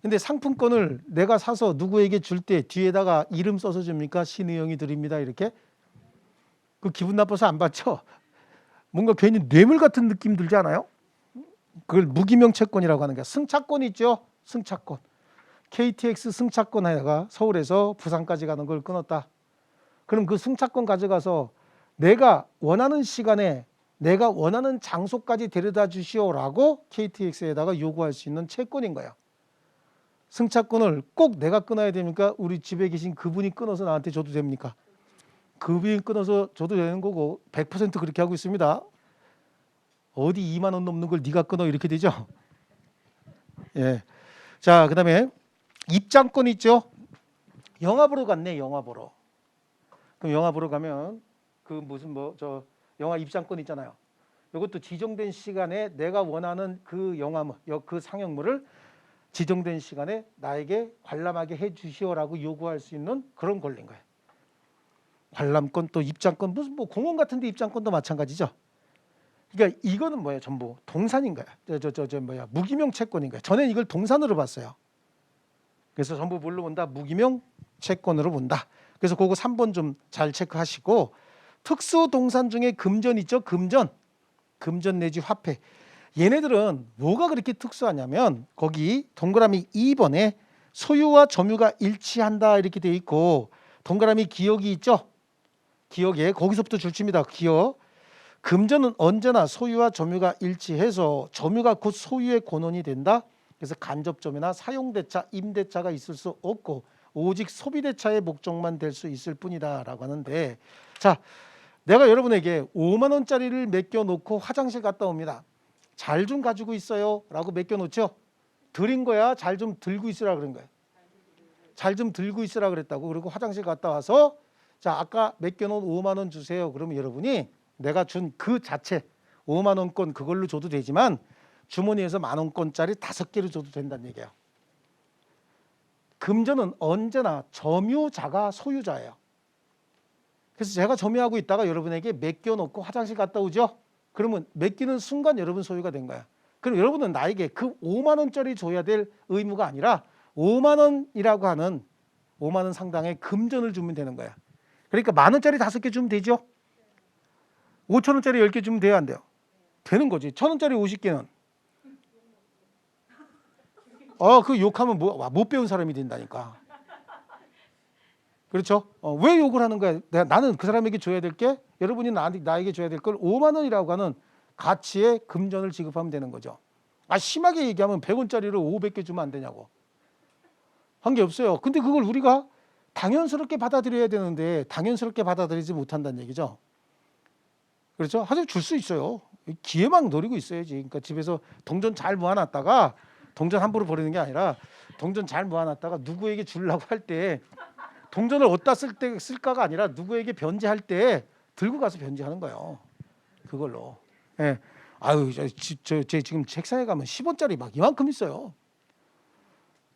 근데 상품권을 내가 사서 누구에게 줄 때 뒤에다가 이름 써서 줍니까? 신의영이 드립니다 이렇게? 그 기분 나빠서 안 받죠? 뭔가 괜히 뇌물 같은 느낌 들지 않아요? 그걸 무기명 채권이라고 하는 거야. 승차권 있죠? 승차권. KTX 승차권 하다가 서울에서 부산까지 가는 걸 끊었다. 그럼 그 승차권 가져가서 내가 원하는 시간에 내가 원하는 장소까지 데려다 주시오라고 KTX에다가 요구할 수 있는 채권인 거야. 승차권을 꼭 내가 끊어야 됩니까? 우리 집에 계신 그분이 끊어서 나한테 줘도 됩니까? 그분이 끊어서 줘도 되는 거고 100% 그렇게 하고 있습니다. 어디 2만 원 넘는 걸 네가 끊어 이렇게 되죠. 예. 자, 그다음에 입장권 있죠. 영화 보러 갔네. 영화 보러. 그럼 영화 보러 가면 그 무슨 영화 입장권 있잖아요. 이것도 지정된 시간에 내가 원하는 그 영화물, 그 상영물을 지정된 시간에 나에게 관람하게 해 주시오라고 요구할 수 있는 그런 권리인 거예요. 관람권 또 입장권 무슨 공원 같은 데 입장권도 마찬가지죠. 그러니까 이거는 뭐예요? 전부 동산인 거야. 무기명 채권인 거야. 전에 이걸 동산으로 봤어요. 그래서 전부 뭘로 본다? 무기명 채권으로 본다. 그래서 그거 3번 좀 잘 체크하시고 특수동산 중에 금전 있죠? 금전 내지 화폐. 얘네들은 뭐가 그렇게 특수하냐면 거기 동그라미 2번에 소유와 점유가 일치한다 이렇게 돼 있고 동그라미 기억이 있죠? 기억에 거기서부터 줄칩니다. 기억. 금전은 언제나 소유와 점유가 일치해서 점유가 곧 소유의 권원이 된다. 그래서 간접점유나 사용대차, 임대차가 있을 수 없고 오직 소비대차의 목적만 될 수 있을 뿐이다 라고 하는데 자, 내가 여러분에게 5만 원짜리를 맡겨놓고 화장실 갔다 옵니다. 잘 좀 가지고 있어요 라고 맡겨놓죠. 드린 거야? 잘 좀 들고 있으라 그런 거예요. 잘 좀 들고 있으라 그랬다고. 그리고 화장실 갔다 와서 자, 아까 맡겨놓은 5만 원 주세요. 그러면 여러분이 내가 준 그 자체 5만 원권 그걸로 줘도 되지만 주머니에서 10,000원권짜리 5개를 줘도 된다는 얘기예요. 금전은 언제나 점유자가 소유자예요. 그래서 제가 점유하고 있다가 여러분에게 맡겨놓고 화장실 갔다 오죠. 그러면 맡기는 순간 여러분 소유가 된 거야. 그럼 여러분은 나에게 그 5만 원짜리 줘야 될 의무가 아니라 5만 원이라고 하는 5만 원 상당의 금전을 주면 되는 거야. 그러니까 10,000원짜리 5개 주면 되죠. 5,000원짜리 10개 주면 돼요, 안 돼요? 되는 거지. 1,000원짜리 50개는 그 욕하면 못 배운 사람이 된다니까. 그렇죠? 왜 욕을 하는 거야? 나는 그 사람에게 줘야 될 게 여러분이 나에게 줘야 될 걸 5만 원이라고 하는 가치의 금전을 지급하면 되는 거죠. 심하게 얘기하면 100원짜리를 500개 주면 안 되냐고. 한 게 없어요. 근데 그걸 우리가 당연스럽게 받아들여야 되는데 당연스럽게 받아들이지 못한다는 얘기죠. 그렇죠? 하여튼 줄 수 있어요. 기회만 노리고 있어야지. 그러니까 집에서 동전 잘 모아놨다가 동전 함부로 버리는 게 아니라 동전 잘 모아놨다가 누구에게 주려고 할 때 동전을 어디다 쓸까가 아니라 누구에게 변제할 때 들고 가서 변제하는 거예요. 그걸로. 예. 제 지금 책상에 가면 10원짜리 막 이만큼 있어요.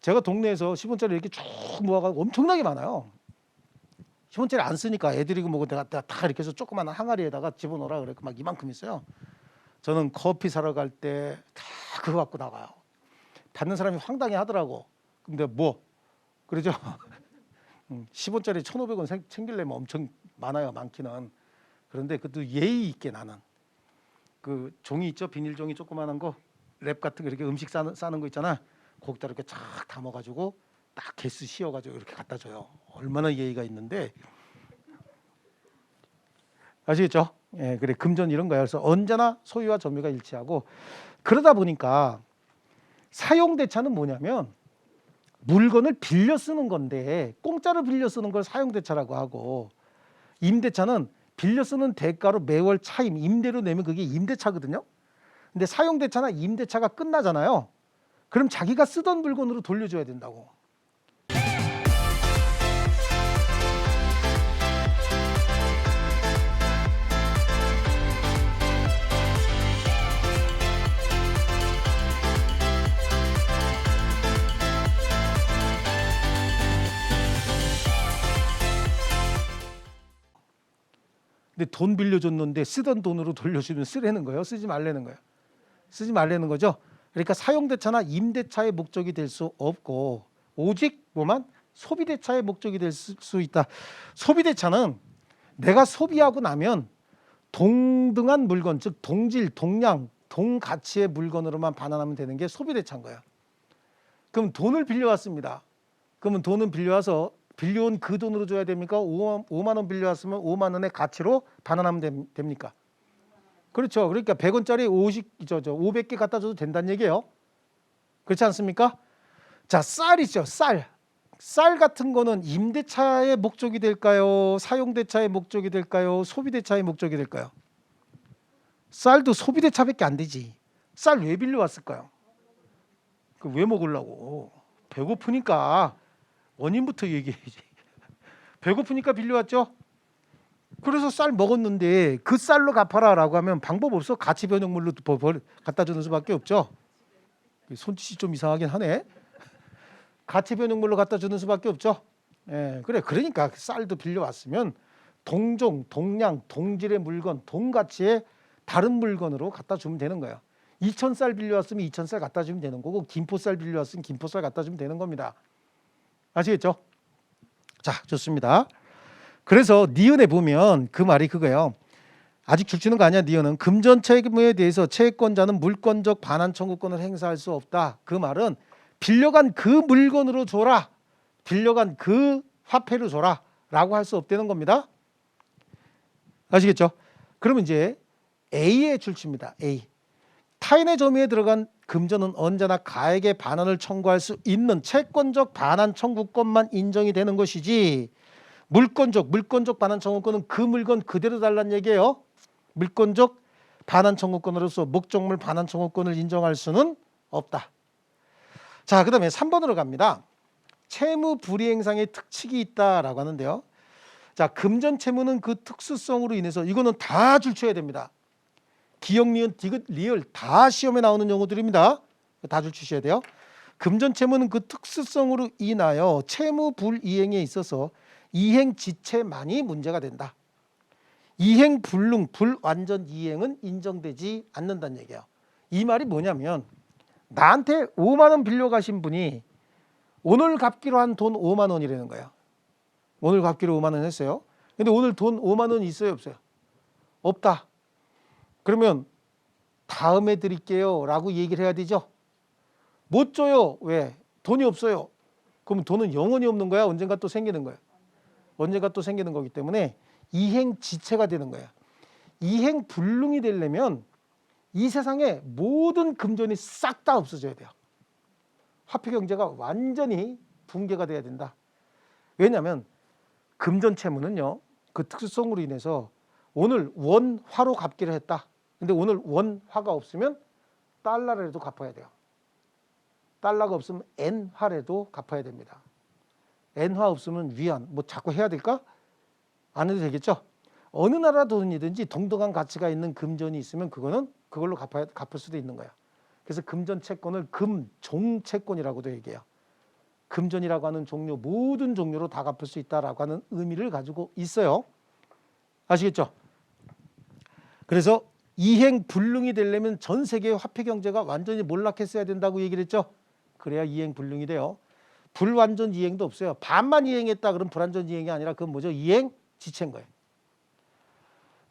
제가 동네에서 10원짜리 이렇게 쭉 모아가지고 엄청나게 많아요. 10원짜리 안 쓰니까 애들이 뭐고 내가 다 이렇게 해서 조그만 항아리에다가 집어넣으라 그래. 막 이만큼 있어요. 저는 커피 사러 갈 때 다 그거 갖고 나가요. 받는 사람이 황당해 하더라고. 근데 뭐 그러죠. 10원짜리 1,500원 챙기려면 엄청 많아요. 많기는. 그런데 그것도 예의 있게 나는 그 종이 있죠. 비닐 종이 조그만한 거, 랩 같은 거 이렇게 음식 싸는 거 있잖아. 거기다 이렇게 쫙 담아가지고 딱 개수 씌워가지고 이렇게 갖다 줘요. 얼마나 예의가 있는데 아시겠죠? 예, 그래 금전 이런 거야. 그래서 언제나 소유와 점유가 일치하고 그러다 보니까 사용대차는 뭐냐면 물건을 빌려 쓰는 건데 공짜로 빌려 쓰는 걸 사용대차라고 하고 임대차는 빌려 쓰는 대가로 매월 차임 임대료 내면 그게 임대차거든요. 근데 사용대차나 임대차가 끝나잖아요. 그럼 자기가 쓰던 물건으로 돌려줘야 된다고. 근데 돈 빌려줬는데 쓰던 돈으로 돌려주면 쓰라는 거예요? 쓰지 말라는 거예요? 쓰지 말라는 거죠. 그러니까 사용대차나 임대차의 목적이 될 수 없고 오직 뭐만 소비대차의 목적이 될 수 있다. 소비대차는 내가 소비하고 나면 동등한 물건, 즉 동질, 동량, 동가치의 물건으로만 반환하면 되는 게 소비대차인 거예요. 그럼 돈을 빌려왔습니다. 그러면 돈은 빌려온 그 돈으로 줘야 됩니까? 5만 원 빌려왔으면 5만 원의 가치로 반환하면 됩니까? 그렇죠. 그러니까 100원짜리 500개 갖다 줘도 된다는 얘기예요. 그렇지 않습니까? 자, 쌀이죠. 쌀 같은 거는 임대차의 목적이 될까요? 사용대차의 목적이 될까요? 소비대차의 목적이 될까요? 쌀도 소비대차밖에 안 되지. 쌀 왜 빌려왔을까요? 왜 먹으려고? 배고프니까. 원인부터 얘기해야지. 배고프니까 빌려왔죠. 그래서 쌀 먹었는데 그 쌀로 갚아라라고 하면 방법 없어. 가치 변형물로 갖다 주는 수밖에 없죠. 손짓이 좀 이상하긴 하네. 가치 변형물로 갖다 주는 수밖에 없죠. 예, 그러니까 쌀도 빌려왔으면 동종, 동량, 동질의 물건, 동가치의 다른 물건으로 갖다 주면 되는 거예요. 2,000쌀 빌려왔으면 2,000쌀 갖다 주면 되는 거고 김포쌀 빌려왔으면 김포쌀 갖다 주면 되는 겁니다. 아시겠죠? 자, 좋습니다. 그래서 니은에 보면 그 말이 그거예요. 아직 줄 거 아니야. 니은은 금전 채무에 대해서 채권자는 물권적 반환 청구권을 행사할 수 없다. 그 말은 빌려간 그 물건으로 줘라. 빌려간 그 화폐로 줘라 라고 할 수 없다는 겁니다. 아시겠죠? 그러면 이제 A의 출처입니다. A. 타인의 점유에 들어간 금전은 언제나 가액의 반환을 청구할 수 있는 채권적 반환 청구권만 인정이 되는 것이지 물권적 반환 청구권은 그 물건 그대로 달라는 얘기예요. 물권적 반환 청구권으로서 목적물 반환 청구권을 인정할 수는 없다. 자, 그다음에 3번으로 갑니다. 채무 불이행상의 특칙이 있다라고 하는데요. 자, 금전 채무는 그 특수성으로 인해서 이거는 다 줄쳐야 됩니다. 기역, 니은, 디귿, 리을 다 시험에 나오는 용어들입니다. 다 줄치셔야 돼요. 금전 채무는 그 특수성으로 인하여 채무 불이행에 있어서 이행 지체만이 문제가 된다. 이행 불능, 불완전 이행은 인정되지 않는다는 얘기예요. 이 말이 뭐냐면 나한테 5만 원 빌려가신 분이 오늘 갚기로 한 돈 5만 원이라는 거예요. 오늘 갚기로 5만 원 했어요. 근데 오늘 돈 5만 원 있어요, 없어요? 없다. 그러면 다음에 드릴게요 라고 얘기를 해야 되죠. 못 줘요. 왜? 돈이 없어요. 그럼 돈은 영원히 없는 거야? 언젠가 또 생기는 거야? 언젠가 또 생기는 거기 때문에 이행지체가 되는 거야. 이행불능이 되려면 이 세상에 모든 금전이 싹 다 없어져야 돼요. 화폐경제가 완전히 붕괴가 돼야 된다. 왜냐하면 금전채무는요. 그 특수성으로 인해서 오늘 원화로 갚기로 했다. 근데 오늘 원화가 없으면 달러라도 갚아야 돼요. 달러가 없으면 엔화라도 갚아야 됩니다. 엔화 없으면 위안, 뭐 자꾸 해야 될까? 안 해도 되겠죠? 어느 나라 돈이든지 동등한 가치가 있는 금전이 있으면 그걸로 갚을 수도 있는 거예요. 그래서 금전 채권을 금종채권이라고도 얘기해요. 금전이라고 하는 종류 모든 종류로 다 갚을 수 있다라고 하는 의미를 가지고 있어요. 아시겠죠? 그래서 이행불능이 되려면 전 세계의 화폐 경제가 완전히 몰락했어야 된다고 얘기를 했죠. 그래야 이행불능이 돼요. 불완전 이행도 없어요. 반만 이행했다 그럼 불완전 이행이 아니라 그건 뭐죠? 이행지체인 거예요.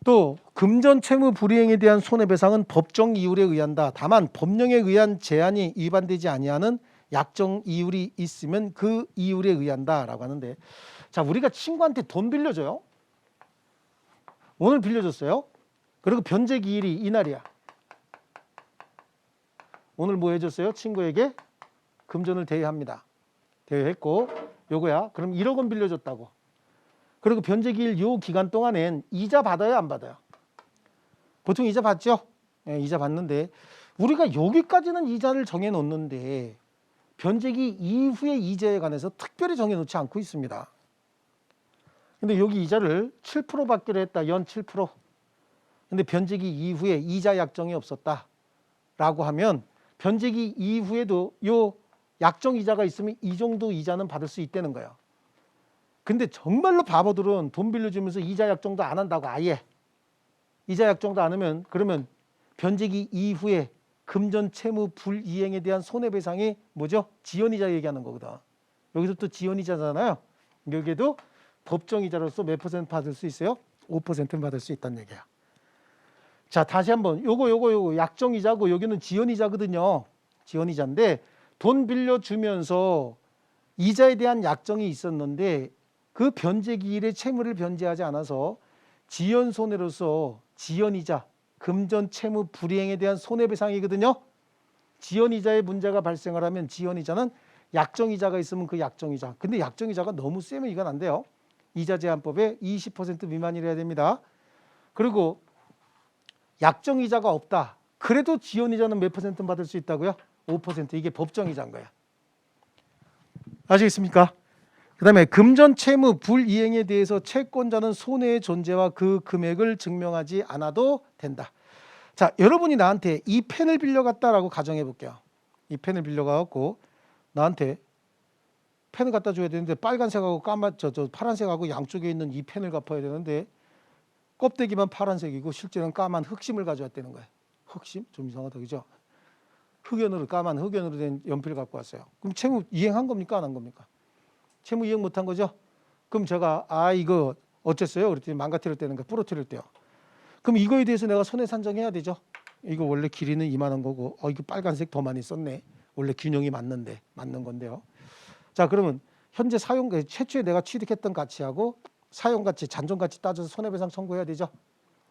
또 금전 채무 불이행에 대한 손해배상은 법정 이율에 의한다. 다만 법령에 의한 제한이 위반되지 아니하는 약정 이율이 있으면 그 이율에 의한다라고 하는데, 자, 우리가 친구한테 돈 빌려줘요. 오늘 빌려줬어요. 그리고 변제 기일이 이날이야. 오늘 뭐 해줬어요? 친구에게 금전을 대여합니다. 대여했고 요거야. 그럼 1억 원 빌려줬다고. 그리고 변제 기일 요 기간 동안엔 이자 받아요, 안 받아요? 보통 이자 받죠? 예, 이자 받는데 우리가 여기까지는 이자를 정해 놓는데 변제기 이후의 이자에 관해서 특별히 정해 놓지 않고 있습니다. 근데 여기 이자를 7% 받기로 했다. 연 7%. 근데 변제기 이후에 이자 약정이 없었다라고 하면 변제기 이후에도 요 약정 이자가 있으면 이 정도 이자는 받을 수 있다는 거예요. 근데 정말로 바보들은 돈 빌려주면서 이자 약정도 안 한다고. 아예 이자 약정도 안 하면 그러면 변제기 이후에 금전 채무 불이행에 대한 손해배상이 뭐죠? 지연이자 얘기하는 거거든. 여기서 또 지연이자잖아요. 여기에도 법정이자로서 몇 퍼센트 받을 수 있어요? 5%는 받을 수 있다는 얘기야. 자, 다시 한번 요거 약정이자고 여기는 지연이자거든요. 지연이자인데 돈 빌려주면서 이자에 대한 약정이 있었는데 그 변제기일에 채무를 변제하지 않아서 지연 손해로서 지연이자 금전 채무 불이행에 대한 손해배상이거든요. 지연이자에 문제가 발생을 하면 지연이자는 약정이자가 있으면 그 약정이자. 근데 약정이자가 너무 세면 이건 안 돼요. 이자제한법에 20% 미만이라야 됩니다. 그리고 약정이자가 없다. 그래도 지연이자는 몇 퍼센트 받을 수 있다고요? 5%. 이게 법정이자인 거야. 아시겠습니까? 그 다음에 금전 채무 불이행에 대해서 채권자는 손해의 존재와 그 금액을 증명하지 않아도 된다. 자, 여러분이 나한테 이 펜을 빌려갔다라고 가정해 볼게요. 이 펜을 빌려가갖고 나한테 펜을 갖다 줘야 되는데 빨간색하고 파란색하고 양쪽에 있는 이 펜을 갚아야 되는데 껍데기만 파란색이고 실제는 까만 흑심을 가져왔다는 거예요. 흑심? 좀 이상하다, 그죠? 까만 흑연으로 된 연필을 갖고 왔어요. 그럼 채무 이행한 겁니까? 안 한 겁니까? 채무 이행 못한 거죠? 그럼 제가 이거 어쨌어요? 그랬더니 망가뜨릴 때는 거 부러뜨릴 때요. 그럼 이거에 대해서 내가 손해산정해야 되죠? 이거 원래 길이는 이만한 거고 이거 빨간색 더 많이 썼네. 원래 균형이 맞는 건데요. 자, 그러면 현재 최초에 내가 취득했던 가치하고 사용가치, 잔존가치 따져서 손해배상 청구해야 되죠?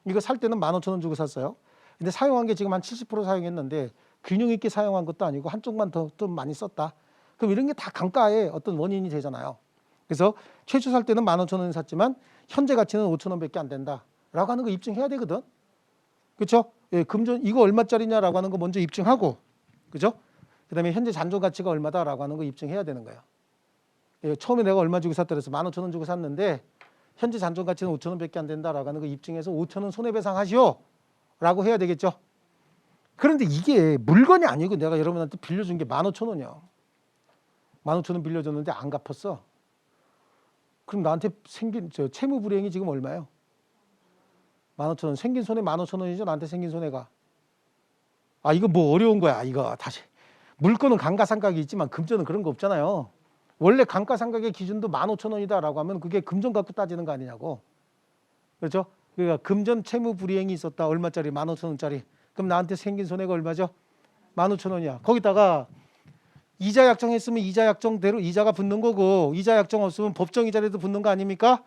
이거 살 때는 15,000원 주고 샀어요. 근데 사용한 게 지금 한 70% 사용했는데 균형 있게 사용한 것도 아니고 한쪽만 더 좀 많이 썼다. 그럼 이런 게 다 감가의 어떤 원인이 되잖아요. 그래서 최초 살 때는 15,000원에 샀지만 현재 가치는 5,000원밖에 안 된다라고 하는 거 입증해야 되거든. 그렇죠? 예, 금전 이거 얼마짜리냐라고 하는 거 먼저 입증하고, 그죠? 그다음에 현재 잔존 가치가 얼마다라고 하는 거 입증해야 되는 거예요. 예, 처음에 내가 얼마 주고 샀다 그래서 15,000원 주고 샀는데 현재 잔존 가치는 5,000원밖에 안 된다라고 하는 거 입증해서 5,000원 손해배상 하시오라고 해야 되겠죠. 그런데 이게 물건이 아니고 내가 여러분한테 빌려준 게 15,000원이야. 15,000원 빌려줬는데 안 갚았어. 그럼 나한테 생긴 채무 불이행이 지금 얼마예요? 15,000원. 생긴 손해 15,000원이죠. 나한테 생긴 손해가. 이거 뭐 어려운 거야. 이거 다시. 물건은 감가상각이 있지만 금전은 그런 거 없잖아요. 원래 감가상각의 기준도 15,000원이다라고 하면 그게 금전 갖고 따지는 거 아니냐고. 그렇죠? 그러니까 금전 채무 불이행이 있었다. 얼마짜리? 15,000원짜리. 그럼 나한테 생긴 손해가 얼마죠? 15,000원이야. 거기다가 이자 약정했으면 이자 약정대로 이자가 붙는 거고 이자 약정 없으면 법정 이자라도 붙는 거 아닙니까?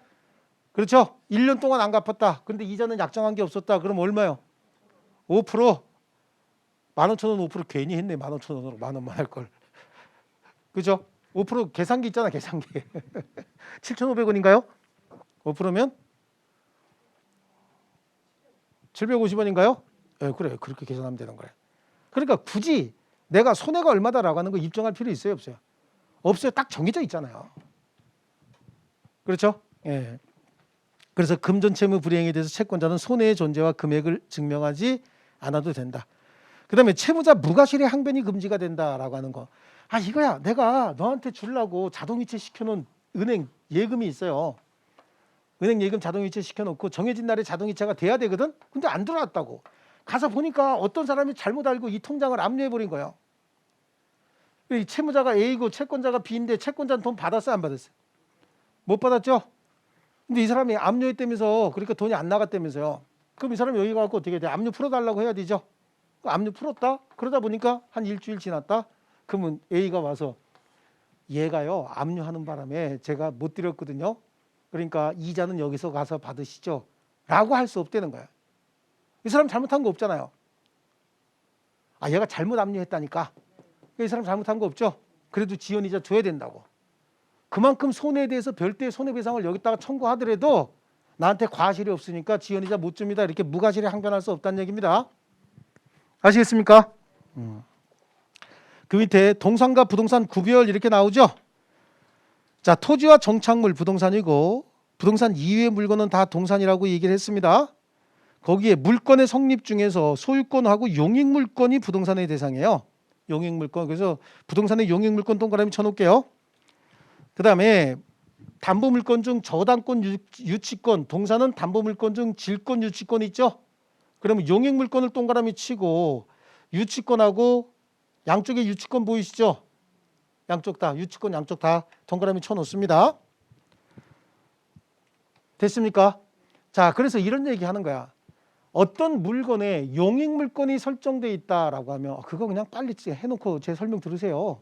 그렇죠? 1년 동안 안 갚았다. 근데 이자는 약정한 게 없었다. 그럼 얼마요? 5%. 15,000원 5% 괜히 했네. 15,000원으로 10,000원만 할 걸. 그죠? 5% 계산기 있잖아. 계산기. 7,500원인가요? 5%면 750원인가요? 예, 그래. 그렇게 계산하면 되는 거예요. 그러니까 굳이 내가 손해가 얼마다라고 하는 거 입증할 필요 있어요, 없어요? 없어요. 딱 정해져 있잖아요. 그렇죠? 예. 그래서 금전 채무 불이행에 대해서 채권자는 손해의 존재와 금액을 증명하지 않아도 된다. 그다음에 채무자 무과실의 항변이 금지가 된다라고 하는 거. 아 이거야 내가 너한테 주려고 자동이체 시켜놓은 은행 예금이 있어요. 은행 예금 자동이체 시켜놓고 정해진 날에 자동이체가 돼야 되거든. 근데 안 들어왔다고. 가서 보니까 어떤 사람이 잘못 알고 이 통장을 압류해버린 거예요. 이 채무자가 A고 채권자가 B인데 채권자는 돈 받았어요 안 받았어요? 못 받았죠? 근데 이 사람이 압류했다면서 그러니까 돈이 안 나갔다면서요. 그럼 이 사람이 여기 가서 어떻게 돼? 압류 풀어달라고 해야 되죠. 압류 풀었다? 그러다 보니까 한 일주일 지났다? 그러면 A가 와서 얘가요 압류하는 바람에 제가 못 드렸거든요. 그러니까 이자는 여기서 가서 받으시죠 라고 할 수 없다는 거야. 이 사람 잘못한 거 없잖아요. 아 얘가 잘못 압류했다니까. 이 사람 잘못한 거 없죠. 그래도 지연이자 줘야 된다고. 그만큼 손해에 대해서 별도의 손해배상을 여기다가 청구하더라도 나한테 과실이 없으니까 지연이자 못 줍니다. 이렇게 무과실에 항변할 수 없다는 얘기입니다. 아시겠습니까? 그 밑에 동산과 부동산 구별 이렇게 나오죠. 자, 토지와 정착물 부동산이고 부동산 이외의 물건은 다 동산이라고 얘기를 했습니다. 거기에 물건의 성립 중에서 소유권하고 용익물건이 부동산의 대상이에요. 용익물건. 그래서 부동산의 용익물건 동그라미 쳐놓을게요. 그 다음에 담보물건 중 저당권 유치권, 동산은 담보물건 중 질권 유치권 있죠. 그러면 용익물건을 동그라미 치고 유치권하고 양쪽에 유치권 보이시죠? 양쪽 다 유치권 양쪽 다 동그라미 쳐놓습니다. 됐습니까? 자, 그래서 이런 얘기 하는 거야. 어떤 물건에 용익물건이 설정돼 있다라고 하면 그거 그냥 빨리 해놓고 제 설명 들으세요.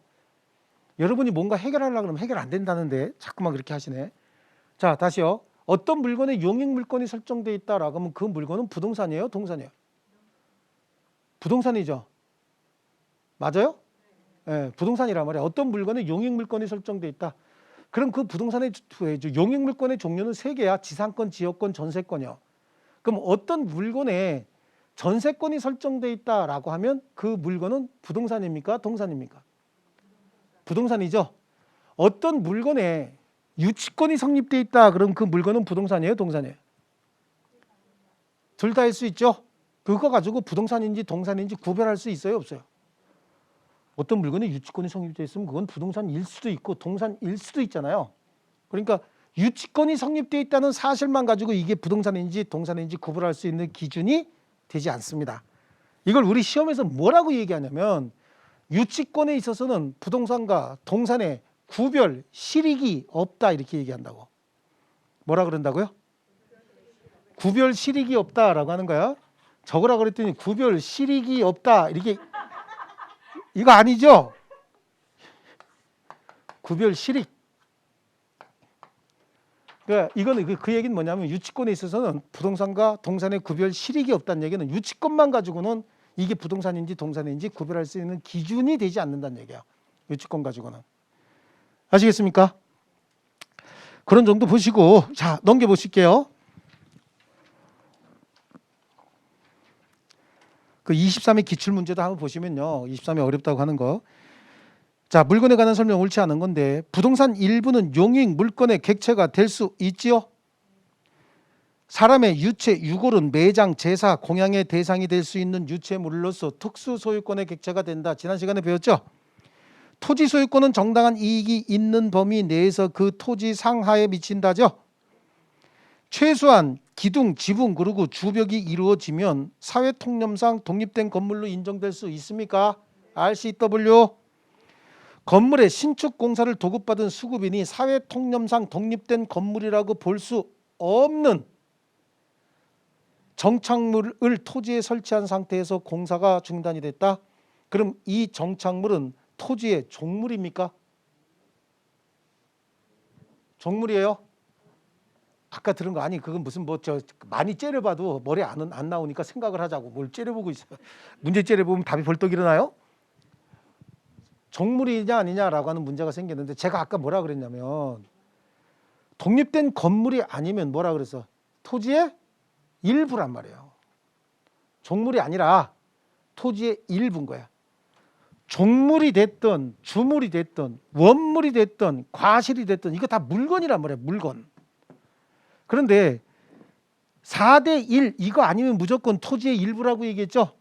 여러분이 뭔가 해결하려고 그러면 해결 안 된다는데 자꾸만 그렇게 하시네. 자, 다시요. 어떤 물건에 용익물건이 설정돼 있다라고 하면 그 물건은 부동산이에요? 동산이에요? 부동산이죠. 맞아요? 네, 부동산이란 말이야. 어떤 물건에 용익물건이 설정돼 있다. 그럼 그 부동산의 용익물건의 종류는 3개야. 지상권, 지역권, 전세권이요. 그럼 어떤 물건에 전세권이 설정돼 있다라고 하면 그 물건은 부동산입니까? 동산입니까? 부동산이죠. 어떤 물건에 유치권이 성립돼 있다. 그럼 그 물건은 부동산이에요? 동산이에요? 둘 다 할 수 있죠. 그거 가지고 부동산인지 동산인지 구별할 수 있어요? 없어요? 어떤 물건에 유치권이 성립돼 있으면 그건 부동산일 수도 있고 동산일 수도 있잖아요. 그러니까 유치권이 성립돼 있다는 사실만 가지고 이게 부동산인지 동산인지 구별할 수 있는 기준이 되지 않습니다. 이걸 우리 시험에서 뭐라고 얘기하냐면 유치권에 있어서는 부동산과 동산의 구별, 실익이 없다 이렇게 얘기한다고. 뭐라 그런다고요? 구별, 실익이 없다라고 하는 거야. 적으라 그랬더니 구별, 실익이 없다 이렇게 이거 아니죠? 구별, 실익. 그러니까 이거는 그 얘기는 뭐냐면 유치권에 있어서는 부동산과 동산의 구별, 실익이 없다는 얘기는 유치권만 가지고는 이게 부동산인지 동산인지 구별할 수 있는 기준이 되지 않는다는 얘기예요. 유치권 가지고는. 아시겠습니까? 그런 정도 보시고 자 넘겨보실게요. 그 23의 기출문제도 한번 보시면요. 23이 어렵다고 하는 거. 자, 물건에 관한 설명 옳지 않은 건데 부동산 일부는 용익 물건의 객체가 될 수 있지요. 사람의 유체, 유골은 매장, 제사, 공양의 대상이 될 수 있는 유체물로서 특수 소유권의 객체가 된다. 지난 시간에 배웠죠. 토지 소유권은 정당한 이익이 있는 범위 내에서 그 토지 상하에 미친다죠. 최소한 기둥, 지붕 그리고 주벽이 이루어지면 사회 통념상 독립된 건물로 인정될 수 있습니까? RCW. 건물의 신축 공사를 도급받은 수급인이 사회 통념상 독립된 건물이라고 볼 수 없는 정착물을 토지에 설치한 상태에서 공사가 중단이 됐다. 그럼 이 정착물은 토지의 종물입니까? 종물이에요? 아까 들은 거 아니 그건 무슨 뭐 저 많이 째려봐도 머리 안 나오니까 생각을 하자고 뭘 째려보고 있어요. 문제 째려보면 답이 벌떡 일어나요? 종물이냐 아니냐라고 하는 문제가 생기는데 제가 아까 뭐라 그랬냐면 독립된 건물이 아니면 뭐라 그랬어? 토지의 일부란 말이에요. 종물이 아니라 토지의 일부인 거야. 종물이 됐든 주물이 됐든 원물이 됐든 과실이 됐든 이거 다 물건이란 말이야. 물건. 그런데 4대 1 이거 아니면 무조건 토지의 일부라고 얘기했죠.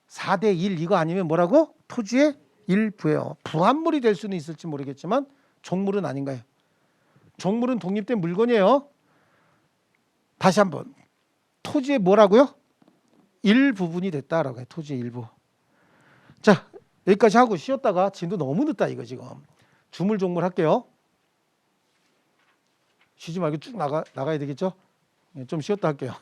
4대 1 이거 아니면 뭐라고? 토지의 일부예요. 부합물이 될 수는 있을지 모르겠지만 종물은 아닌 거예요. 종물은 독립된 물건이에요. 다시 한번 토지의 뭐라고요? 일부분이 됐다라고 해요. 토지의 일부. 자, 여기까지 하고 쉬었다가 진도 너무 늦다 이거 지금. 주물종물 할게요. 쉬지 말고 쭉 나가야 되겠죠? 좀 쉬었다 할게요.